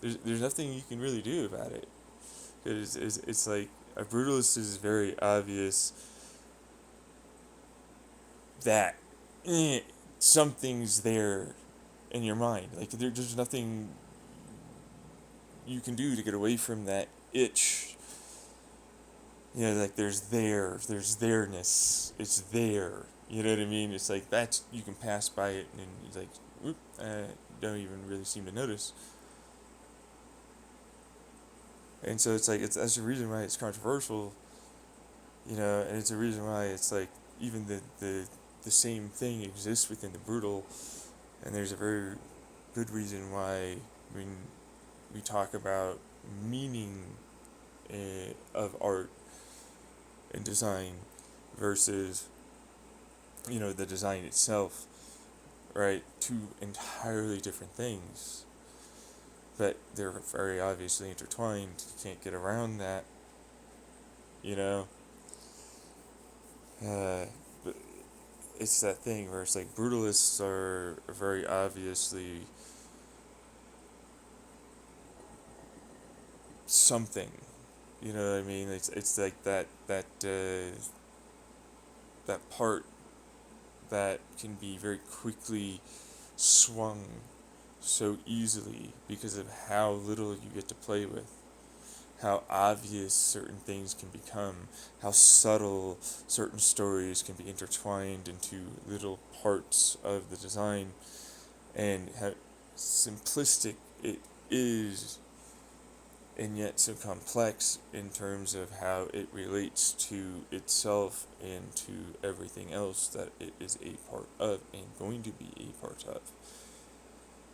There's nothing you can really do about it. It's like, a brutalist is very obvious that something's there in your mind. Like, there's nothing you can do to get away from that itch. Like, there's there-ness. It's there. You know what I mean? It's like, that's, you can pass by it and it's like, whoop, don't even really seem to notice. And so it's like, that's the reason why it's controversial, and it's a reason why it's like, even the same thing exists within the brutal, and there's a very good reason why when we talk about meaning of art and design versus the design itself, right? Two entirely different things, but they're very obviously intertwined. You can't get around that, you know. But it's that thing where it's like, brutalists are very obviously something. You know what I mean? It's like that part that can be very quickly swung so easily because of how little you get to play with, how obvious certain things can become, how subtle certain stories can be intertwined into little parts of the design, and how simplistic it is, and yet so complex in terms of how it relates to itself and to everything else that it is a part of and going to be a part of.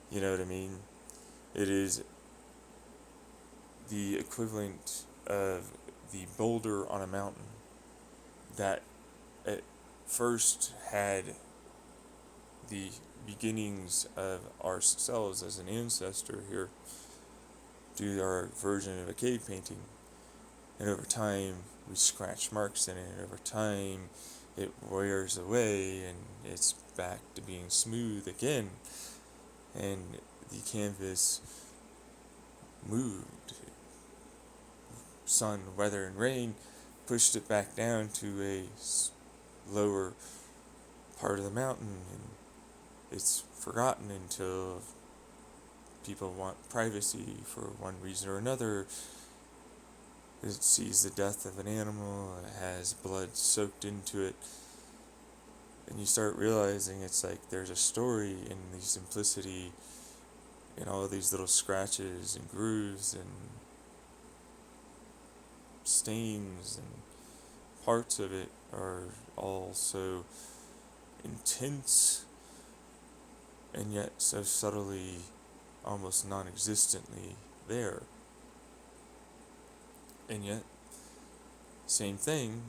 You know what I mean? It is the equivalent of the boulder on a mountain that at first had the beginnings of ourselves as an ancestor here, do our version of a cave painting, and over time we scratch marks in it, and over time it wears away and it's back to being smooth again, and the canvas moved. Sun, weather, and rain pushed it back down to a lower part of the mountain, and it's forgotten until people want privacy for one reason or another. It sees the death of an animal, it has blood soaked into it, and you start realizing it's like there's a story in the simplicity, in all of these little scratches and grooves and stains, and parts of it are all so intense and yet so subtly, almost non-existently there. And yet, same thing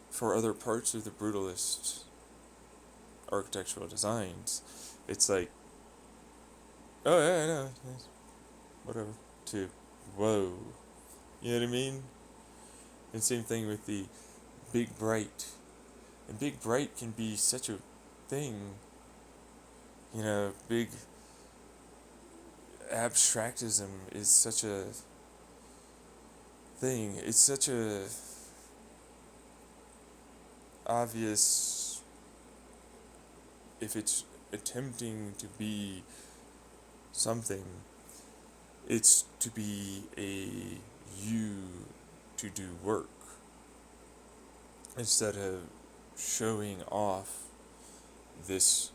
for other parts of the brutalist architectural designs. It's like, oh yeah, I know, whatever, to, whoa, you know what I mean? And same thing with the big bright. And big bright can be such a thing, you know, big abstractism is such a thing. It's such a obvious, if it's attempting to be something, it's to be a you to do work instead of showing off this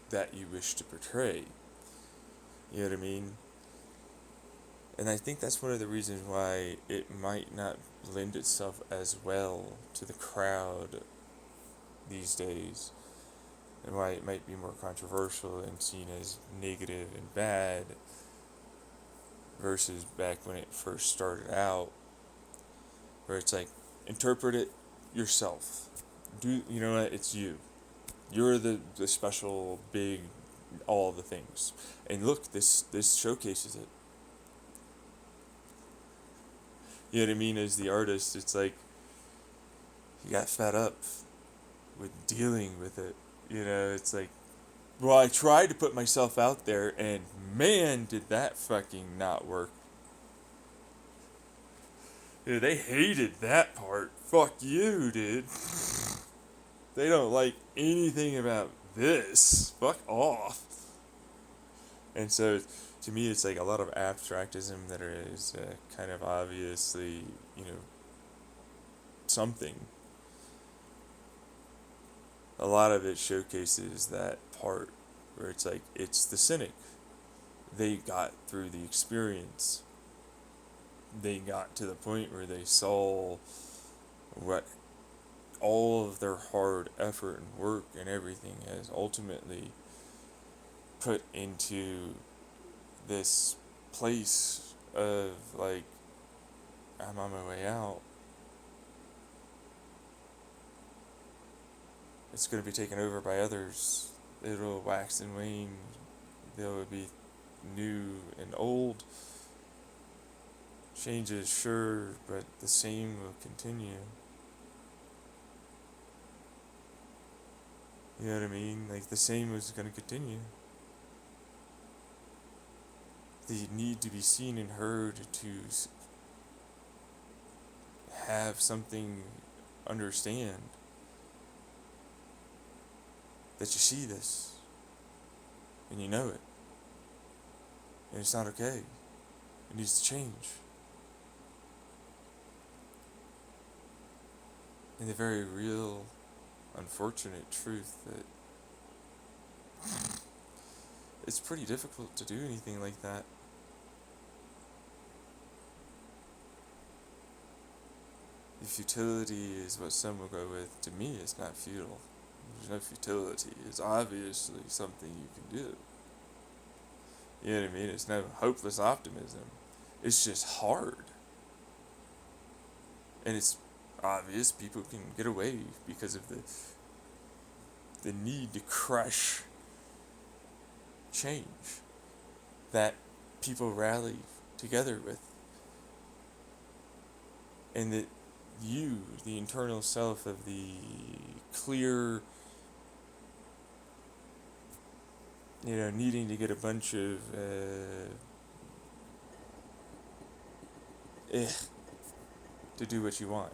that you wish to portray. You know what I mean? And I think that's one of the reasons why it might not lend itself as well to the crowd these days, and why it might be more controversial and seen as negative and bad versus back when it first started out, where it's like, interpret it yourself. You know what? It's you. You're the special, big, all the things. And look, this showcases it. You know what I mean? As the artist, it's like you got fed up with dealing with it. You know, it's like, well, I tried to put myself out there, and man, did that fucking not work. Yeah, they hated that part. Fuck you, dude. They don't like anything about this. Fuck off. And so, to me, it's like a lot of abstractism that is kind of obviously, you know, something. A lot of it showcases that part where it's like, it's the cynic. They got through the experience. They got to the point where they saw what all of their hard effort and work and everything has ultimately put into this place of like, I'm on my way out. It's going to be taken over by others. It'll wax and wane. There will be new and old. Changes, sure, but the same will continue. You know what I mean? Like, the same was going to continue. the need to be seen and heard, to have something understand that you see this and you know it, and it's not okay. It needs to change. And the very real, unfortunate truth that it's pretty difficult to do anything like that. The futility is what some will go with. To me, it's not futile. There's no futility. It's obviously something you can do. You know what I mean? It's no hopeless optimism. It's just hard. And it's obvious people can get away because of the need to crush change that people rally together with. And that you, the internal self of the clear, needing to get a bunch of to do what you want.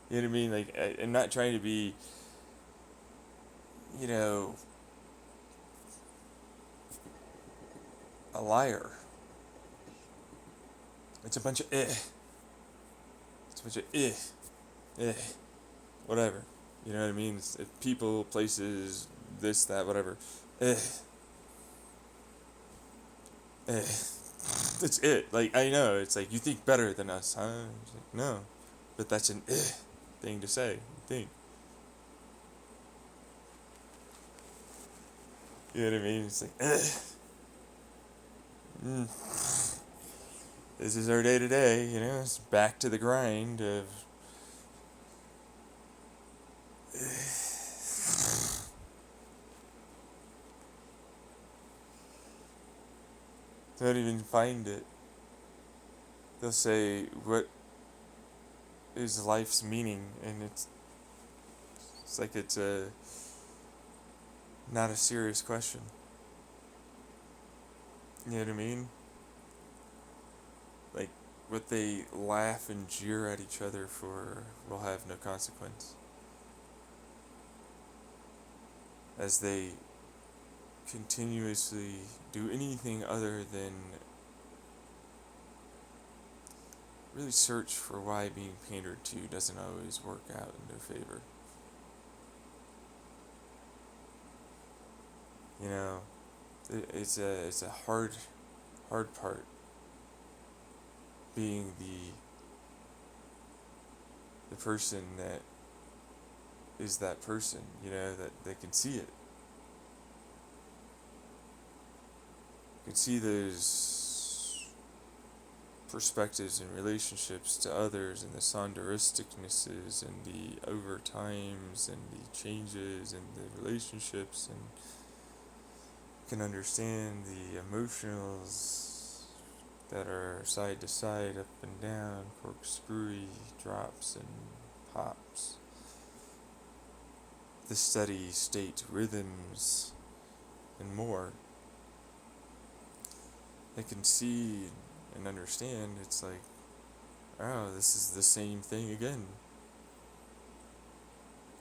You know what I mean? Like, I'm not trying to be, a liar. It's a bunch of It's a bunch of whatever. You know what I mean? It's people, places, this, that, whatever. That's it. Like, I know, it's like, you think better than us, huh? It's like, no. But that's an thing to say, I think. You know what I mean? It's like, This is our day to day, it's back to the grind of don't even find it. They'll say, what is life's meaning? And it's like it's not a serious question. You know what I mean? Like, what they laugh and jeer at each other for will have no consequence. As they continuously do anything other than really search for why being pandered to doesn't always work out in their favor. It's a hard part being the person that is that person, that they can see it. You can see those perspectives and relationships to others, and the sonderisticnesses and the overtimes and the changes and the relationships, and can understand the emotionals that are side to side, up and down, corkscrewy drops and pops, the steady state rhythms, and more. They can see and understand. It's like, oh, this is the same thing again.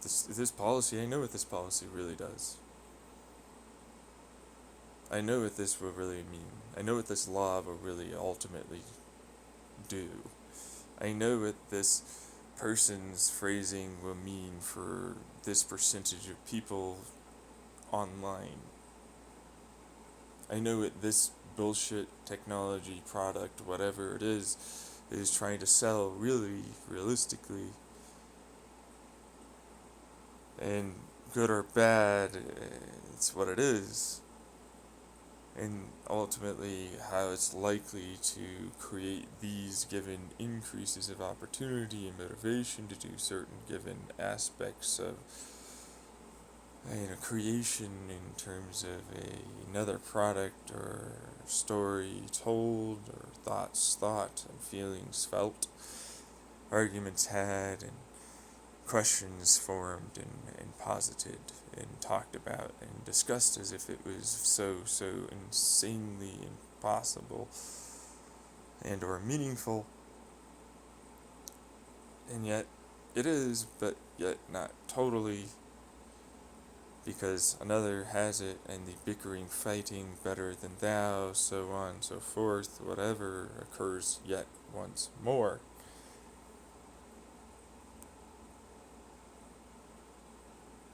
This policy, I know what this policy really does. I know what this will really mean. I know what this law will really ultimately do. I know what this person's phrasing will mean for this percentage of people online. I know what this bullshit technology product, whatever it is trying to sell really, realistically. And good or bad, it's what it is. And ultimately how it's likely to create these given increases of opportunity and motivation to do certain given aspects of creation in terms of another product or story told, or thoughts thought and feelings felt, arguments had, and questions formed and posited and talked about and discussed as if it was so insanely possible and or meaningful, and yet it is, but yet not totally, because another has it, and the bickering, fighting, better than thou, so on and so forth, whatever, occurs yet once more.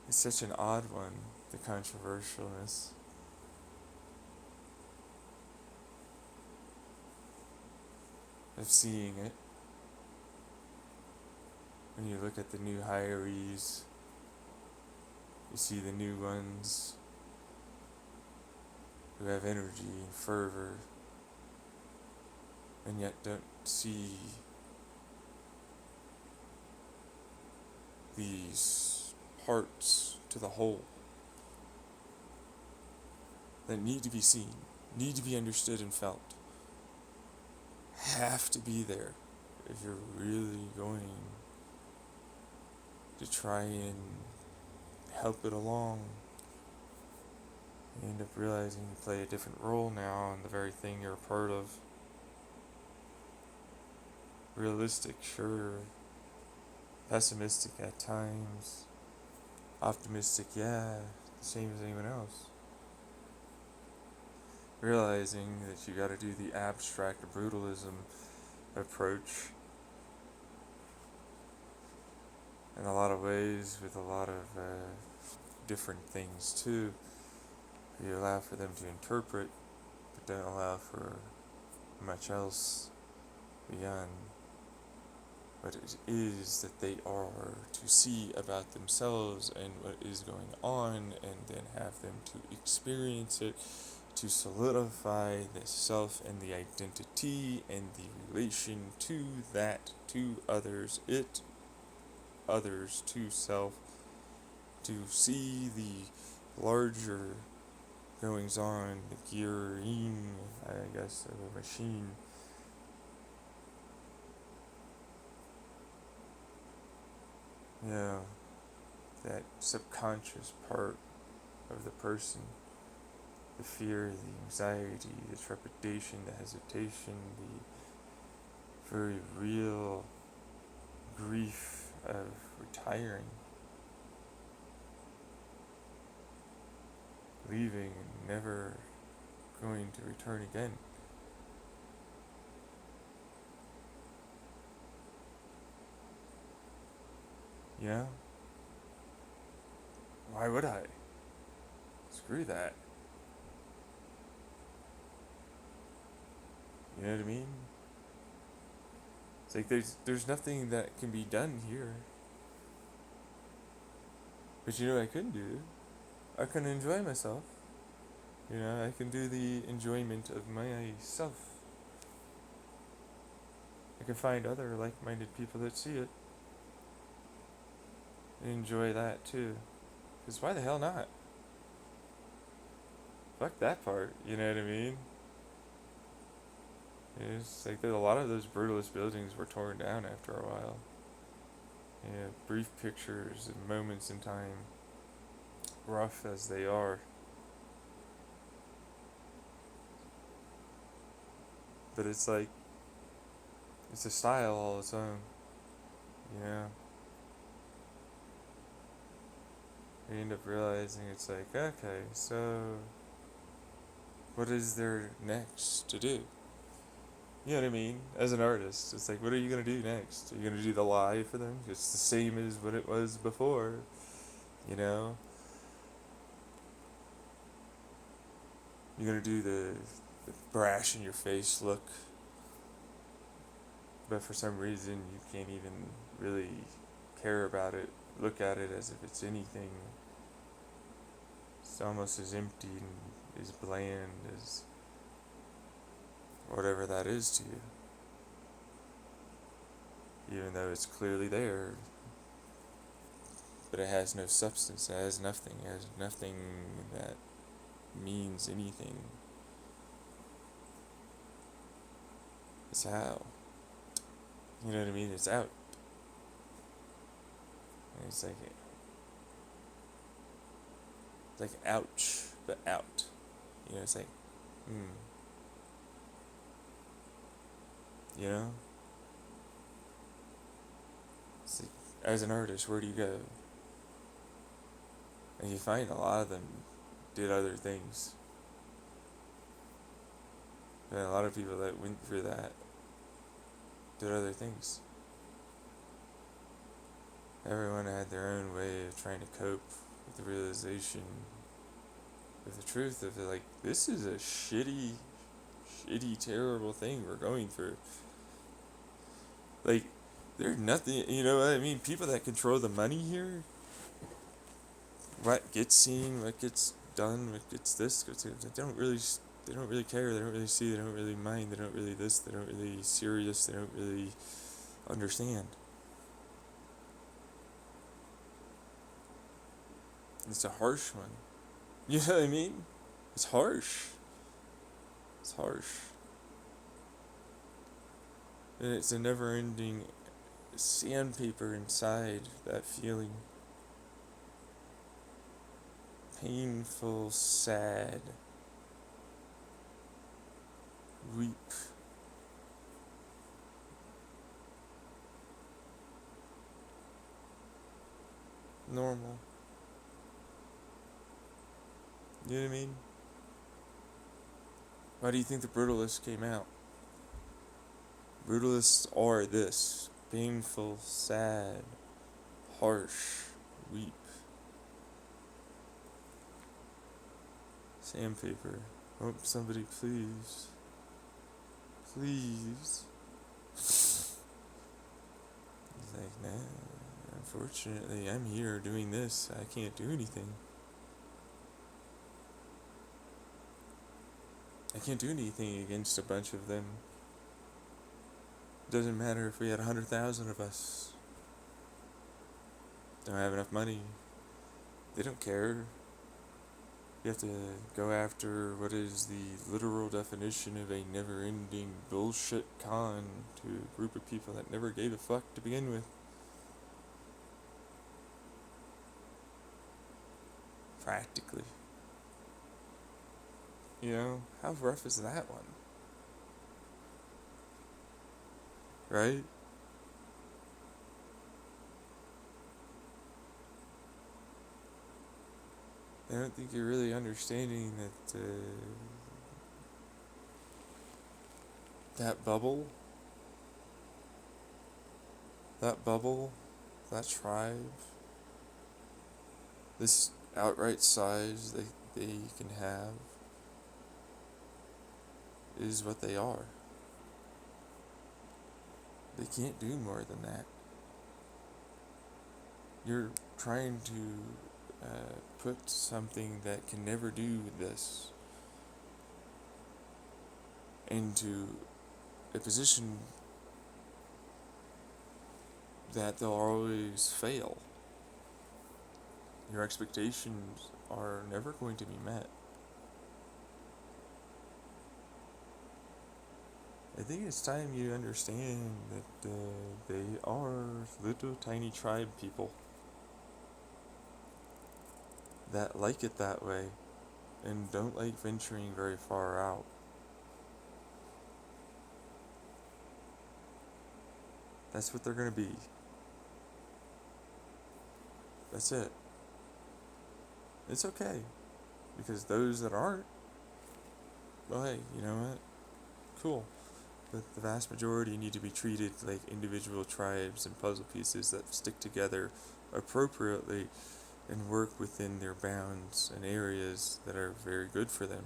It's such an odd one, the controversialness. Of seeing it. When you look at the new hirees, you see the new ones who have energy and fervor, and yet don't see these parts to the whole that need to be seen, need to be understood and felt, have to be there if you're really going to try and help it along. You end up realizing you play a different role now in the very thing you're a part of. Realistic, sure. Pessimistic at times. Optimistic, yeah. The same as anyone else. Realizing that you gotta do the abstract brutalism approach in a lot of ways, with a lot of different things too. You allow for them to interpret, but don't allow for much else beyond what it is that they are to see about themselves and what is going on, and then have them to experience it, to solidify the self and the identity and the relation to that, to others, it, others, to self, to see the larger goings on, the gearing, I guess, of a machine. Yeah, that subconscious part of the person, the fear, the anxiety, the trepidation, the hesitation, the very real grief of retiring, leaving and never going to return again. You know? Why would I? Screw that. You know what I mean? It's like there's nothing that can be done here. But you know what I could do? I can enjoy myself. You know, I can do the enjoyment of myself. I can find other like-minded people that see it and enjoy that too. Because why the hell not? Fuck that part, you know what I mean? It's like a lot of those brutalist buildings were torn down after a while. Yeah, brief pictures and moments in time, rough as they are. But it's like, it's a style all its own, you know? You end up realizing it's like, okay, so what is there next to do? You know what I mean? As an artist, it's like, what are you gonna do next? Are you gonna do the lie for them? It's the same as what it was before, you know? You're gonna do the brash in your face look, but for some reason you can't even really care about it, look at it as if it's anything. It's almost as empty and as bland as whatever that is to you. Even though it's clearly there, but it has no substance, it has nothing that means anything. It's how. You know what I mean? It's out. And it's like ouch, but out. You know, it's like, You know? It's like, as an artist, where do you go? And you find a lot of them did other things. And a lot of people that went through that did other things. Everyone had their own way of trying to cope with the realization of the truth of like, this is a shitty, terrible thing we're going through. Like, there's nothing, you know what I mean? People that control the money here, what gets seen, what gets done, what gets this, they don't really care, they don't really see, they don't really mind, they don't really this, they don't really serious, they don't really understand. It's a harsh one. You know what I mean? It's harsh. It's harsh. And it's a never ending sandpaper inside that feeling. Painful, sad. Weep. Normal. You know what I mean? Why do you think the Brutalists came out? Brutalists are this. Painful, sad, harsh, weep. Sandpaper. Oh, somebody please. Please. He's like, nah, unfortunately, I'm here doing this. I can't do anything. I can't do anything against a bunch of them. It doesn't matter if we had 100,000 of us. Don't have enough money. They don't care. You have to go after what is the literal definition of a never-ending bullshit con to a group of people that never gave a fuck to begin with. Practically. You know, how rough is that one? Right? I don't think you're really understanding that that bubble, that tribe, this outright size they can have is what they are. They can't do more than that. You're trying to put something that can never do this into a position that they'll always fail. Your expectations are never going to be met. I think it's time you understand that they are little tiny tribe people that like it that way and don't like venturing very far out. That's what they're going to be. That's it. It's okay. Because those that aren't, well, hey, you know what? Cool. But the vast majority need to be treated like individual tribes and puzzle pieces that stick together appropriately and work within their bounds and areas that are very good for them.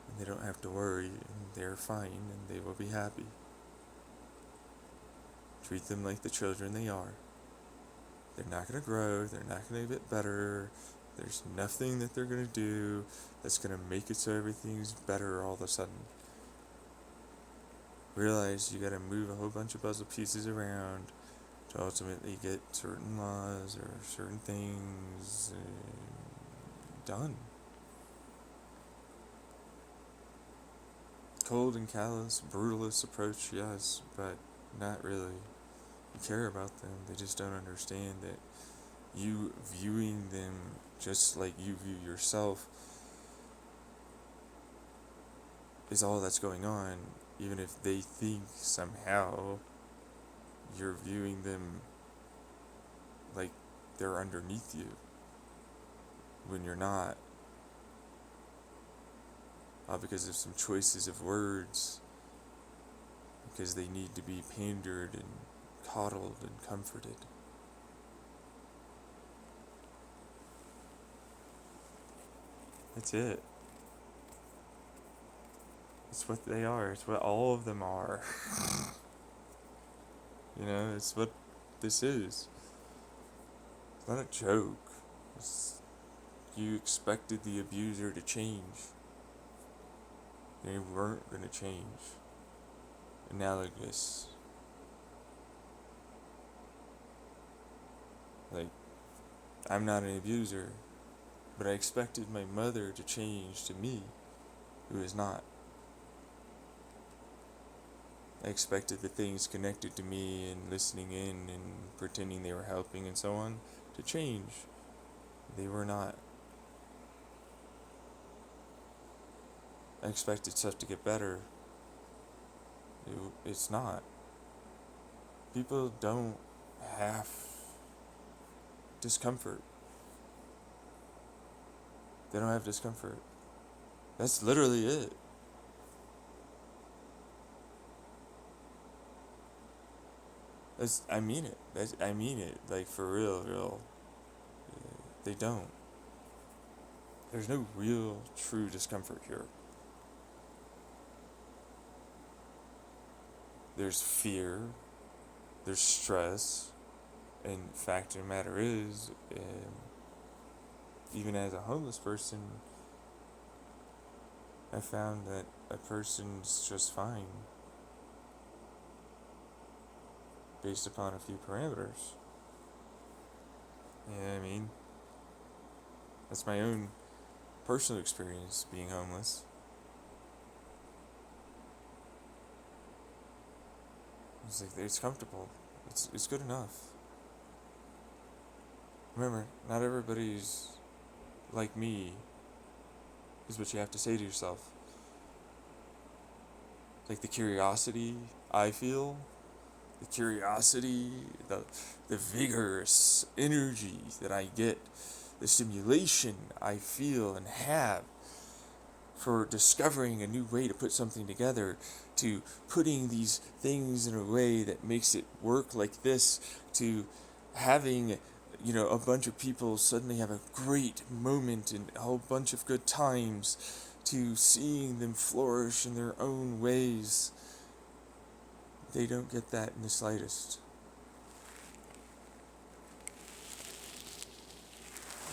And they don't have to worry, and they're fine, and they will be happy. Treat them like the children they are. They're not going to grow, they're not going to get better, there's nothing that they're going to do that's going to make it so everything's better all of a sudden. Realize you got to move a whole bunch of puzzle pieces around to ultimately get certain laws or certain things done. Cold and callous, brutalist approach, yes, but not really. You care about them, they just don't understand that you viewing them just like you view yourself is all that's going on, even if they think somehow you're viewing them like they're underneath you when you're not, all because of some choices of words, because they need to be pandered and coddled and comforted. That's it. It's what they are. It's what all of them are. You know, it's what this is. It's not a joke. It's, you expected the abuser to change. They weren't going to change. Analogous. Like, I'm not an abuser, but I expected my mother to change to me, who is not. I expected the things connected to me and listening in and pretending they were helping and so on to change. They were not. I expected stuff to get better. It's not. People don't have discomfort. They don't have discomfort. That's literally it. I mean it. I mean it. Like, for real. They don't. There's no real, true discomfort here. There's fear. There's stress. And fact of the matter is, even as a homeless person, I found that a person's just fine based upon a few parameters. You know what I mean? That's my own personal experience being homeless. It's like, it's comfortable. It's good enough. Remember, not everybody's like me, is what you have to say to yourself. Like the curiosity I feel, the curiosity, the vigorous energy that I get, the stimulation I feel and have for discovering a new way to put something together, to putting these things in a way that makes it work like this, to having, you know, a bunch of people suddenly have a great moment and a whole bunch of good times, to seeing them flourish in their own ways. They don't get that in the slightest.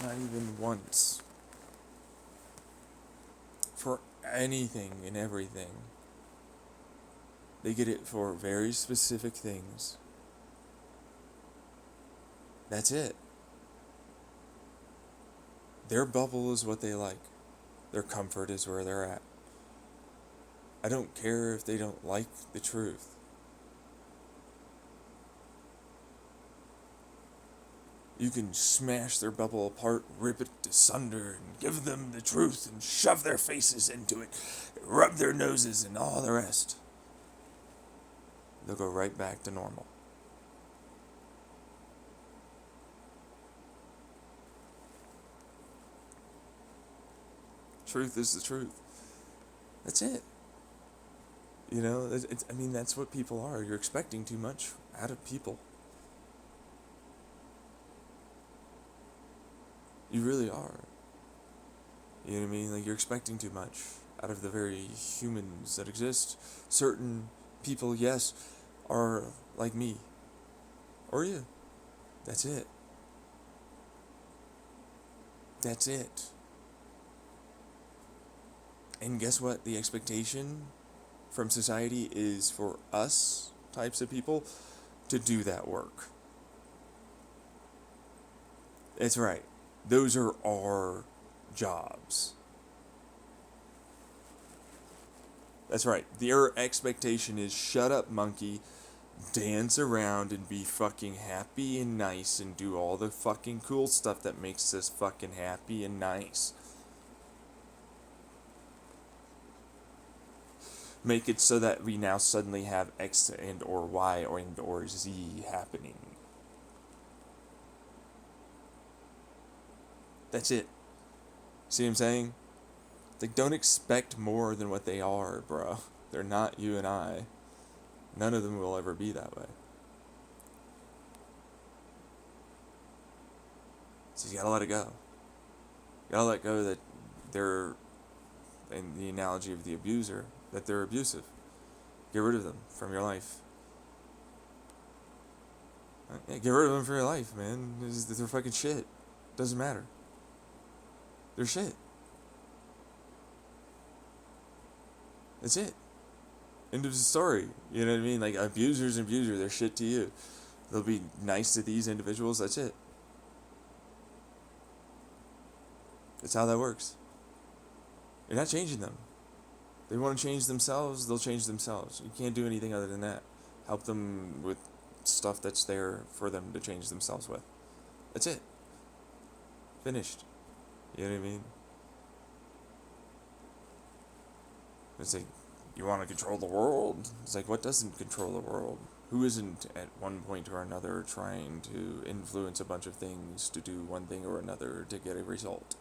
Not even once. For anything and everything. They get it for very specific things. That's it. Their bubble is what they like. Their comfort is where they're at. I don't care if they don't like the truth. You can smash their bubble apart, rip it asunder, and give them the truth, and shove their faces into it, rub their noses, and all the rest. They'll go right back to normal. Truth is the truth. That's it. You know, I mean, that's what people are. You're expecting too much out of people. You really are. You know what I mean? Like, you're expecting too much out of the very humans that exist. Certain people, yes, are like me. Or you. That's it. That's it. And guess what? The expectation from society is for us types of people to do that work. That's right. Those are our jobs. That's right. Their expectation is shut up, monkey, dance around and be fucking happy and nice and do all the fucking cool stuff that makes us fucking happy and nice. make it so that we now suddenly have X and or Y or Z happening. That's it. See what I'm saying? Like, don't expect more than what they are, bro. They're not you and I. None of them will ever be that way. So you gotta let it go. You gotta let go that they're, in the analogy of the abuser, that they're abusive. Get rid of them from your life. Yeah, get rid of them from your life, man. They're fucking shit. Doesn't matter. They're shit. That's it. End of the story. You know what I mean? Like, abusers, they're shit to you. They'll be nice to these individuals, that's it. That's how that works. You're not changing them. They want to change themselves, they'll change themselves. You can't do anything other than that. Help them with stuff that's there for them to change themselves with. That's it. Finished. You know what I mean? It's like, you want to control the world? It's like, what doesn't control the world? Who isn't at one point or another trying to influence a bunch of things to do one thing or another to get a result?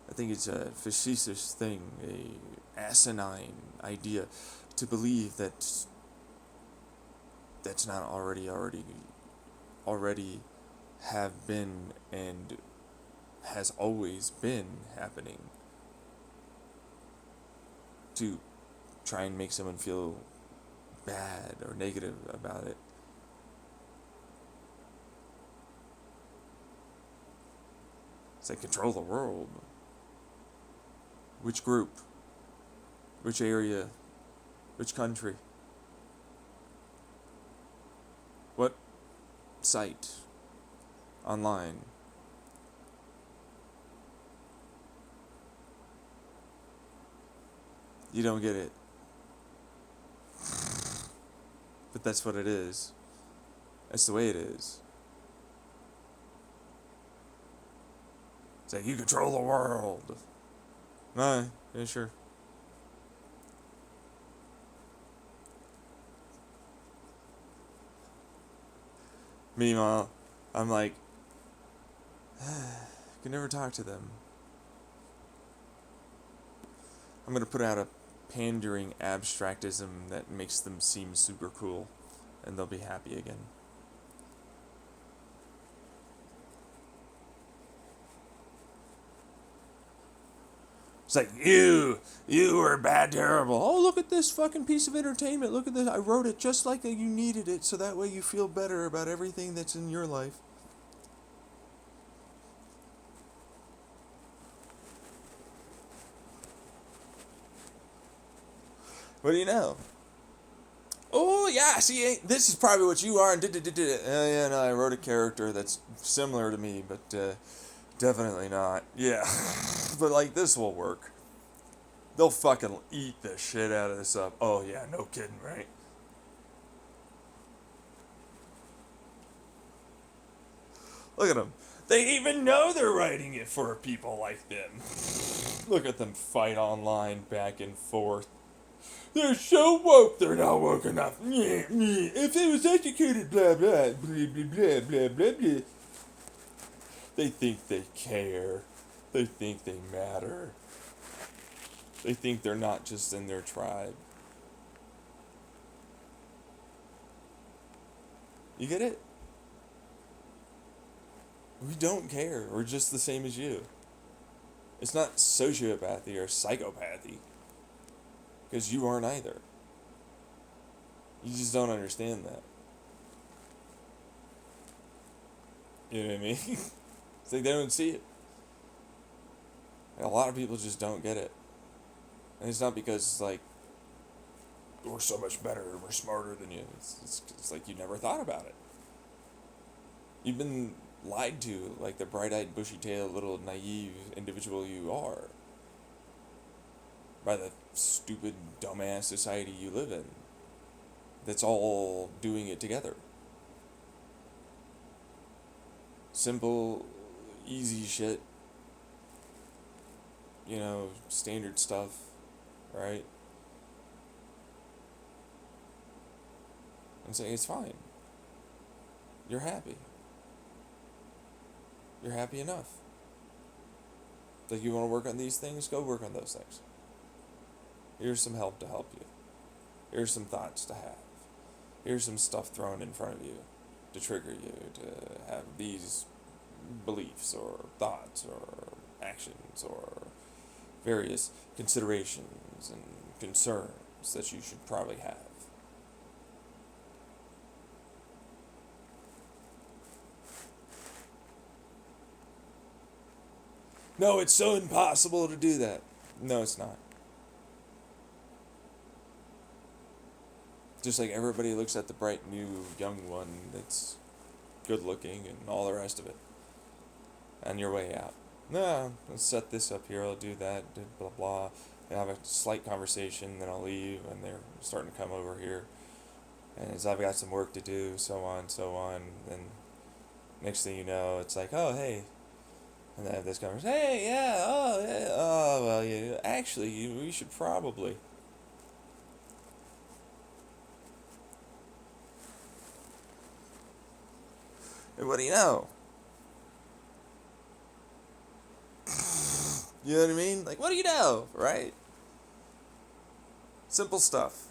I think it's a facetious thing, a asinine idea to believe that that's not already have been and has always been happening, to try and make someone feel bad or negative about it. It's like, control the world. Which group? Which area? Which country? What site? Online? You don't get it. But that's what it is. That's the way it is. It's like, you control the world. No, yeah, sure. Meanwhile, I'm like, I can never talk to them. I'm gonna put out a pandering abstractism that makes them seem super cool, and they'll be happy again. It's like, you were bad, terrible. Oh, look at this fucking piece of entertainment. Look at this. I wrote it just like you needed it, so that way you feel better about everything that's in your life. What do you know? Oh, yeah, see, this is probably what you are, and yeah, no, I wrote a character that's similar to me, but definitely not. Yeah, but, like, this will work. They'll fucking eat the shit out of this up. Oh, yeah, no kidding, right? Look at them. They even know they're writing it for people like them. Look at them fight online back and forth. They're so woke, they're not woke enough. If it was educated, blah, blah, blah, blah, blah, blah, blah, blah. They think they care. They think they matter. They think they're not just in their tribe. You get it? We don't care. We're just the same as you. It's not sociopathy or psychopathy. Because you aren't either. You just don't understand that. You know what I mean? It's like they don't see it. And a lot of people just don't get it. And it's not because, like, we're so much better, we're smarter than you. It's like you never thought about it. You've been lied to, like the bright-eyed, bushy-tailed, little naive individual you are, by the stupid, dumbass society you live in, that's all doing it together. Simple, easy shit, you know, standard stuff, right? and say, it's fine. You're happy. You're happy enough. Like, you want to work on these things? Go work on those things. Here's some help to help you. Here's some thoughts to have. Here's some stuff thrown in front of you to trigger you to have these beliefs or thoughts or actions or various considerations and concerns that you should probably have. No, it's so impossible to do that. No, it's not. Just like everybody looks at the bright new young one that's good looking and all the rest of it. On your way out. No, let's set this up here, I'll do that, blah blah. And have a slight conversation, then I'll leave, and they're starting to come over here. And as I've got some work to do, so on, and next thing you know, it's like, oh, hey. And they have this conversation, hey, yeah, well, yeah, actually, we should probably. And what do you know? You know what I mean? Like, what do you know, right? Simple stuff.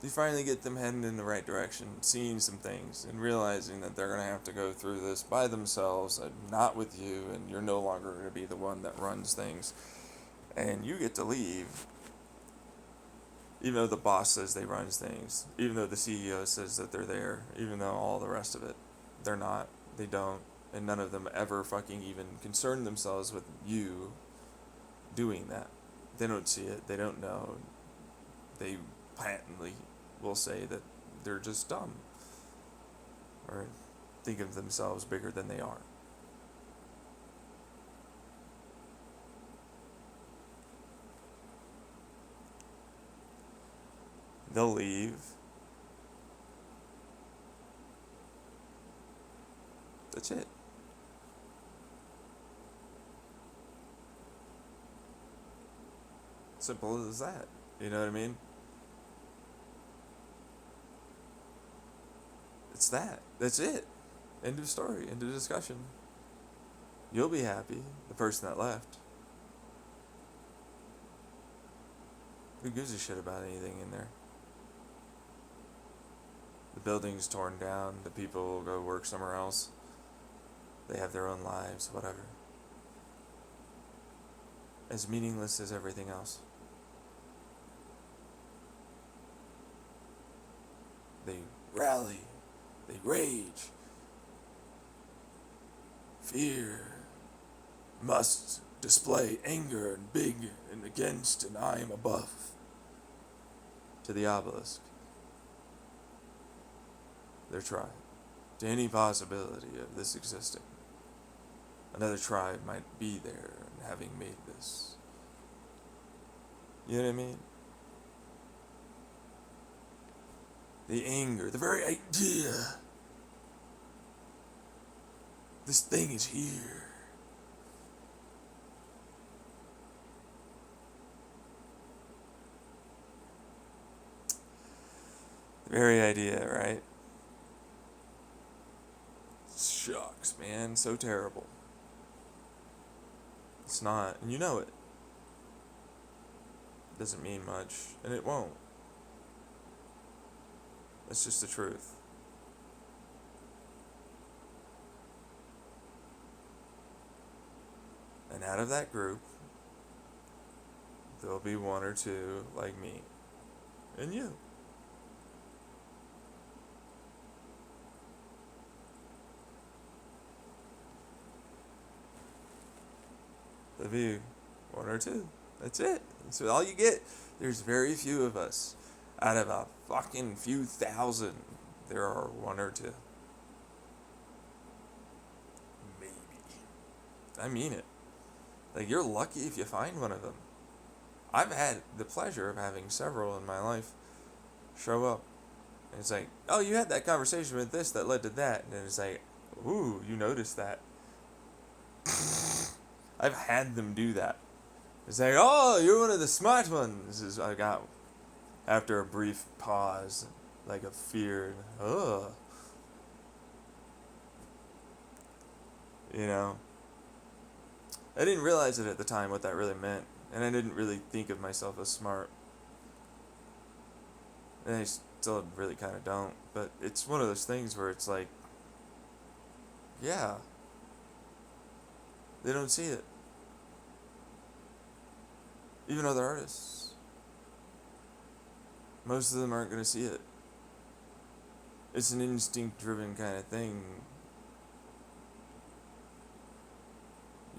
You finally get them heading in the right direction, seeing some things, and realizing that they're going to have to go through this by themselves, and not with you, and you're no longer going to be the one that runs things. And you get to leave, even though the boss says they run things, even though the CEO says that they're there, even though all the rest of it, they're not, they don't, and none of them ever fucking even concern themselves with you doing that. They don't see it, they don't know, they patently will say that they're just dumb, or think of themselves bigger than they are. They'll leave. That's it. Simple as that. You know what I mean? It's that. That's it. End of story. End of discussion. You'll be happy, the person that left. Who gives a shit about anything in there? The building's torn down, the people will go work somewhere else. They have their own lives, whatever. As meaningless as everything else. They rally. They rage. Fear. Must display anger and big and against and I am above. To the obelisk. Their tribe. To any possibility of this existing. Another tribe might be there and having made this. You know what I mean? The anger, the very idea. This thing is here. The very idea, right? Shucks, man, so terrible. It's not, and you know it. Doesn't mean much, and it won't. That's just the truth. And out of that group, there'll be one or two like me and you. There'll be one or two. That's it. That's all you get. There's very few of us. Out of a fucking few thousand, there are one or two. Maybe. I mean it. Like, you're lucky if you find one of them. I've had the pleasure of having several in my life show up. And it's like, oh, you had that conversation with this that led to that. And it's like, ooh, you noticed that. I've had them do that. It's like, oh, you're one of the smart ones. I got after a brief pause, like a fear, ugh, you know. I didn't realize it at the time what that really meant, and I didn't really think of myself as smart, and I still really kind of don't. But it's one of those things where it's like, yeah, they don't see it, even other artists. Most of them aren't going to see it. It's an instinct-driven kind of thing,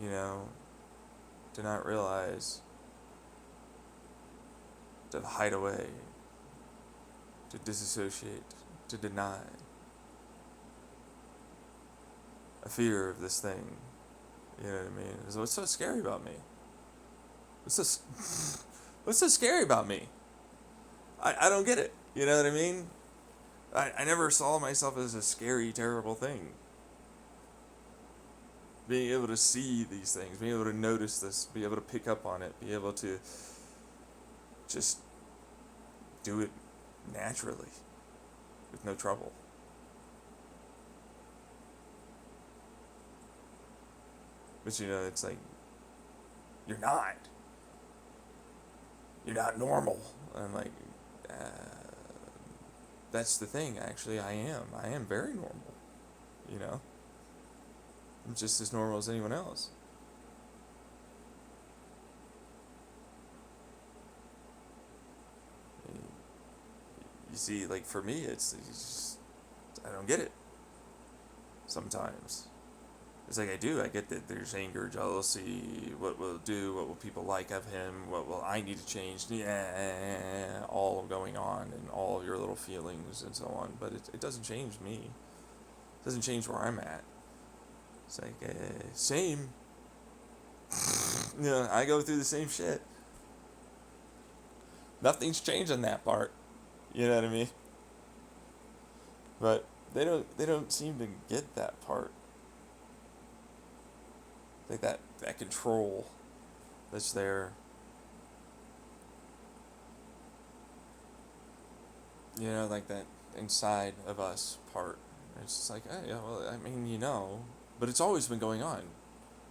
you know, to not realize, to hide away, to disassociate, to deny. A fear of this thing. You know what I mean? So what's so scary about me? What's so scary about me? I don't get it. You know what I mean? I never saw myself as a scary, terrible thing. Being able to see these things, being able to notice this, be able to pick up on it, be able to just do it naturally with no trouble. But you know, it's like, you're not. You're not normal. And I'm like, that's the thing, actually. I am very normal. You know? I'm just as normal as anyone else. You see, like, for me, it's just, I don't get it. Sometimes. It's like I get that there's anger, jealousy, what will it do, what will people like of him, what will I need to change, yeah, all going on, and all of your little feelings and so on, but it doesn't change me. It doesn't change where I'm at. It's like, same. You know, I go through the same shit. Nothing's changed on that part. You know what I mean? But they don't seem to get that part. Like that control that's there. You know, like that inside of us part. It's just like, yeah, well, I mean, you know, but it's always been going on.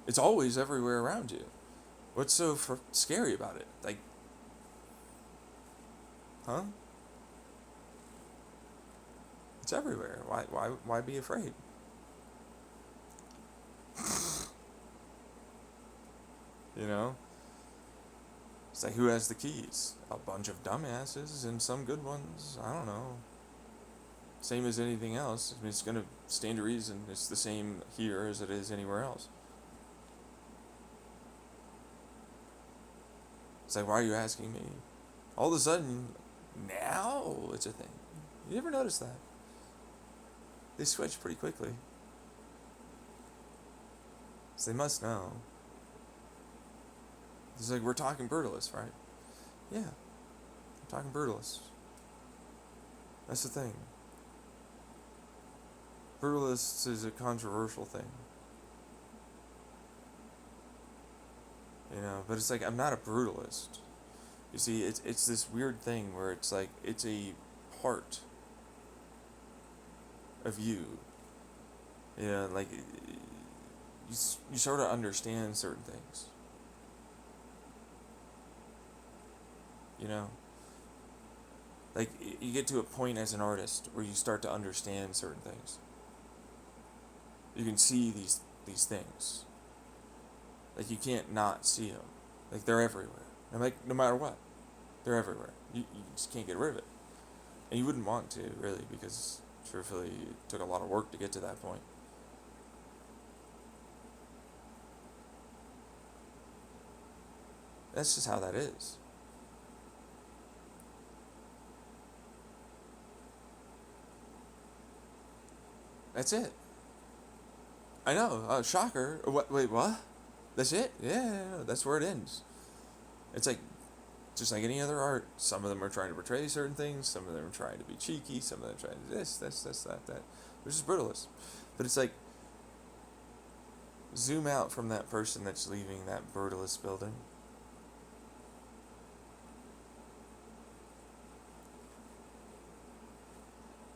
It's always everywhere around you. What's so scary about it? Like, huh? It's everywhere. Why be afraid? You know? It's like, who has the keys? A bunch of dumbasses and some good ones. I don't know. Same as anything else. I mean, it's going to stand to reason. It's the same here as it is anywhere else. It's like, why are you asking me? All of a sudden, now it's a thing. You ever notice that? They switch pretty quickly. So they must know. It's like, we're talking brutalists, right? Yeah. We're talking brutalists. That's the thing. Brutalists is a controversial thing. You know, but it's like, I'm not a brutalist. You see, it's this weird thing where it's like, it's a part of you. You know, like, you sort of understand certain things. You know? Like, you get to a point as an artist where you start to understand certain things. You can see these things. Like, you can't not see them. Like, they're everywhere. And like, no matter what, they're everywhere. You just can't get rid of it. And you wouldn't want to, really, because, truthfully, it took a lot of work to get to that point. That's just how that is. That's it. I know. Shocker. What? Wait, what? That's it? Yeah, that's where it ends. It's like, just like any other art. Some of them are trying to portray certain things. Some of them are trying to be cheeky. Some of them are trying to this, that. Which is brutalist. But it's like, zoom out from that person that's leaving that brutalist building.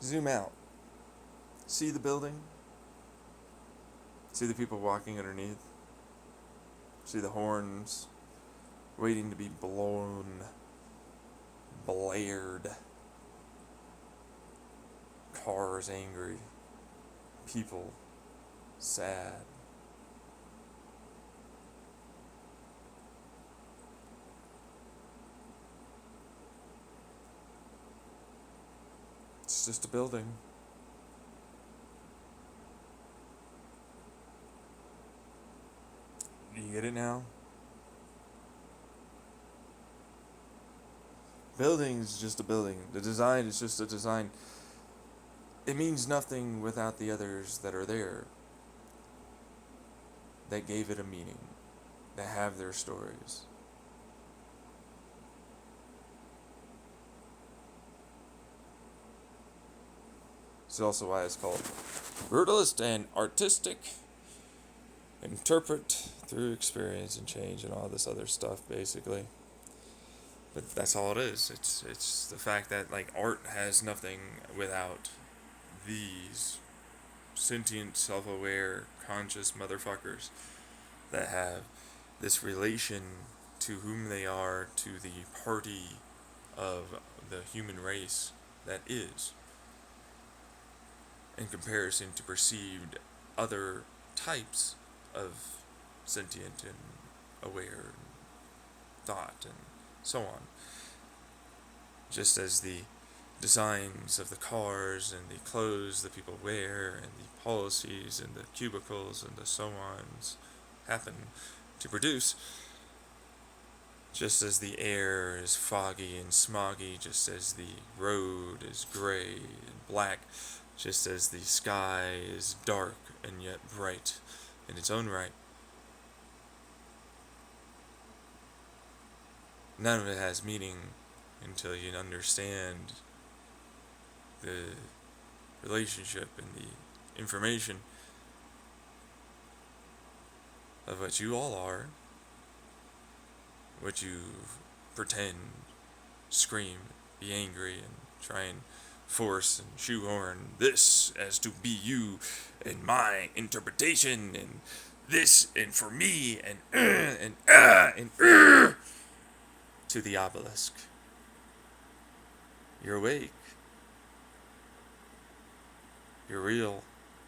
Zoom out. See the building? See the people walking underneath? See the horns waiting to be blown, blared. Cars angry. People sad. It's just a building. Do you get it now? Building is just a building. The design is just a design. It means nothing without the others that are there, that gave it a meaning, that have their stories. It's also why it's called brutalist and artistic. Interpret through experience and change and all this other stuff, basically. But that's all it is. It's the fact that like art has nothing without these sentient, self-aware, conscious motherfuckers that have this relation to whom they are, to the party of the human race that is, in comparison to perceived other types of sentient and aware thought and so on. Just as the designs of the cars and the clothes that people wear and the policies and the cubicles and the so-ons happen to produce, just as the air is foggy and smoggy, just as the road is gray and black, just as the sky is dark and yet bright in its own right. None of it has meaning until you understand the relationship and the information of what you all are, what you pretend, scream, be angry, and try and force and shoehorn this as to be you and my interpretation and this and for me and to the obelisk. You're awake. You're real.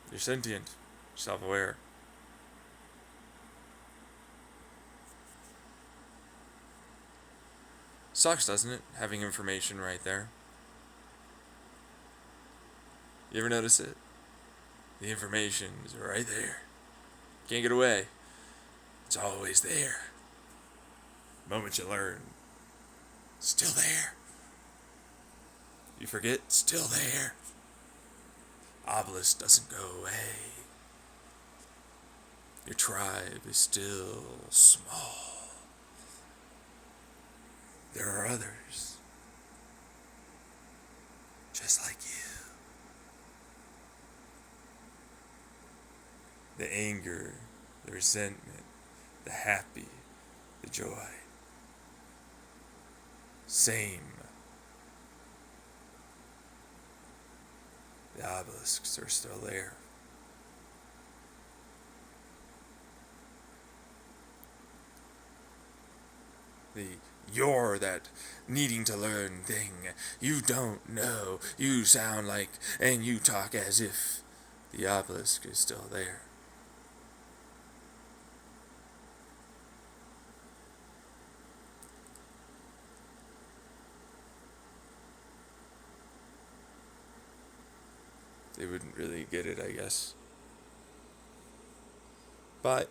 You're sentient. Self-aware. Sucks, doesn't it? Having information right there. You ever notice it? The information is right there. Can't get away. It's always there. The moment you learn, it's still there. You forget, it's still there. Obelisk doesn't go away. Your tribe is still small. There are others, just like you. The anger, the resentment, the happy, the joy. Same. The obelisks are still there. You're that needing to learn thing. You don't know. You sound like, and you talk as if the obelisk is still there. They wouldn't really get it, I guess. Bye.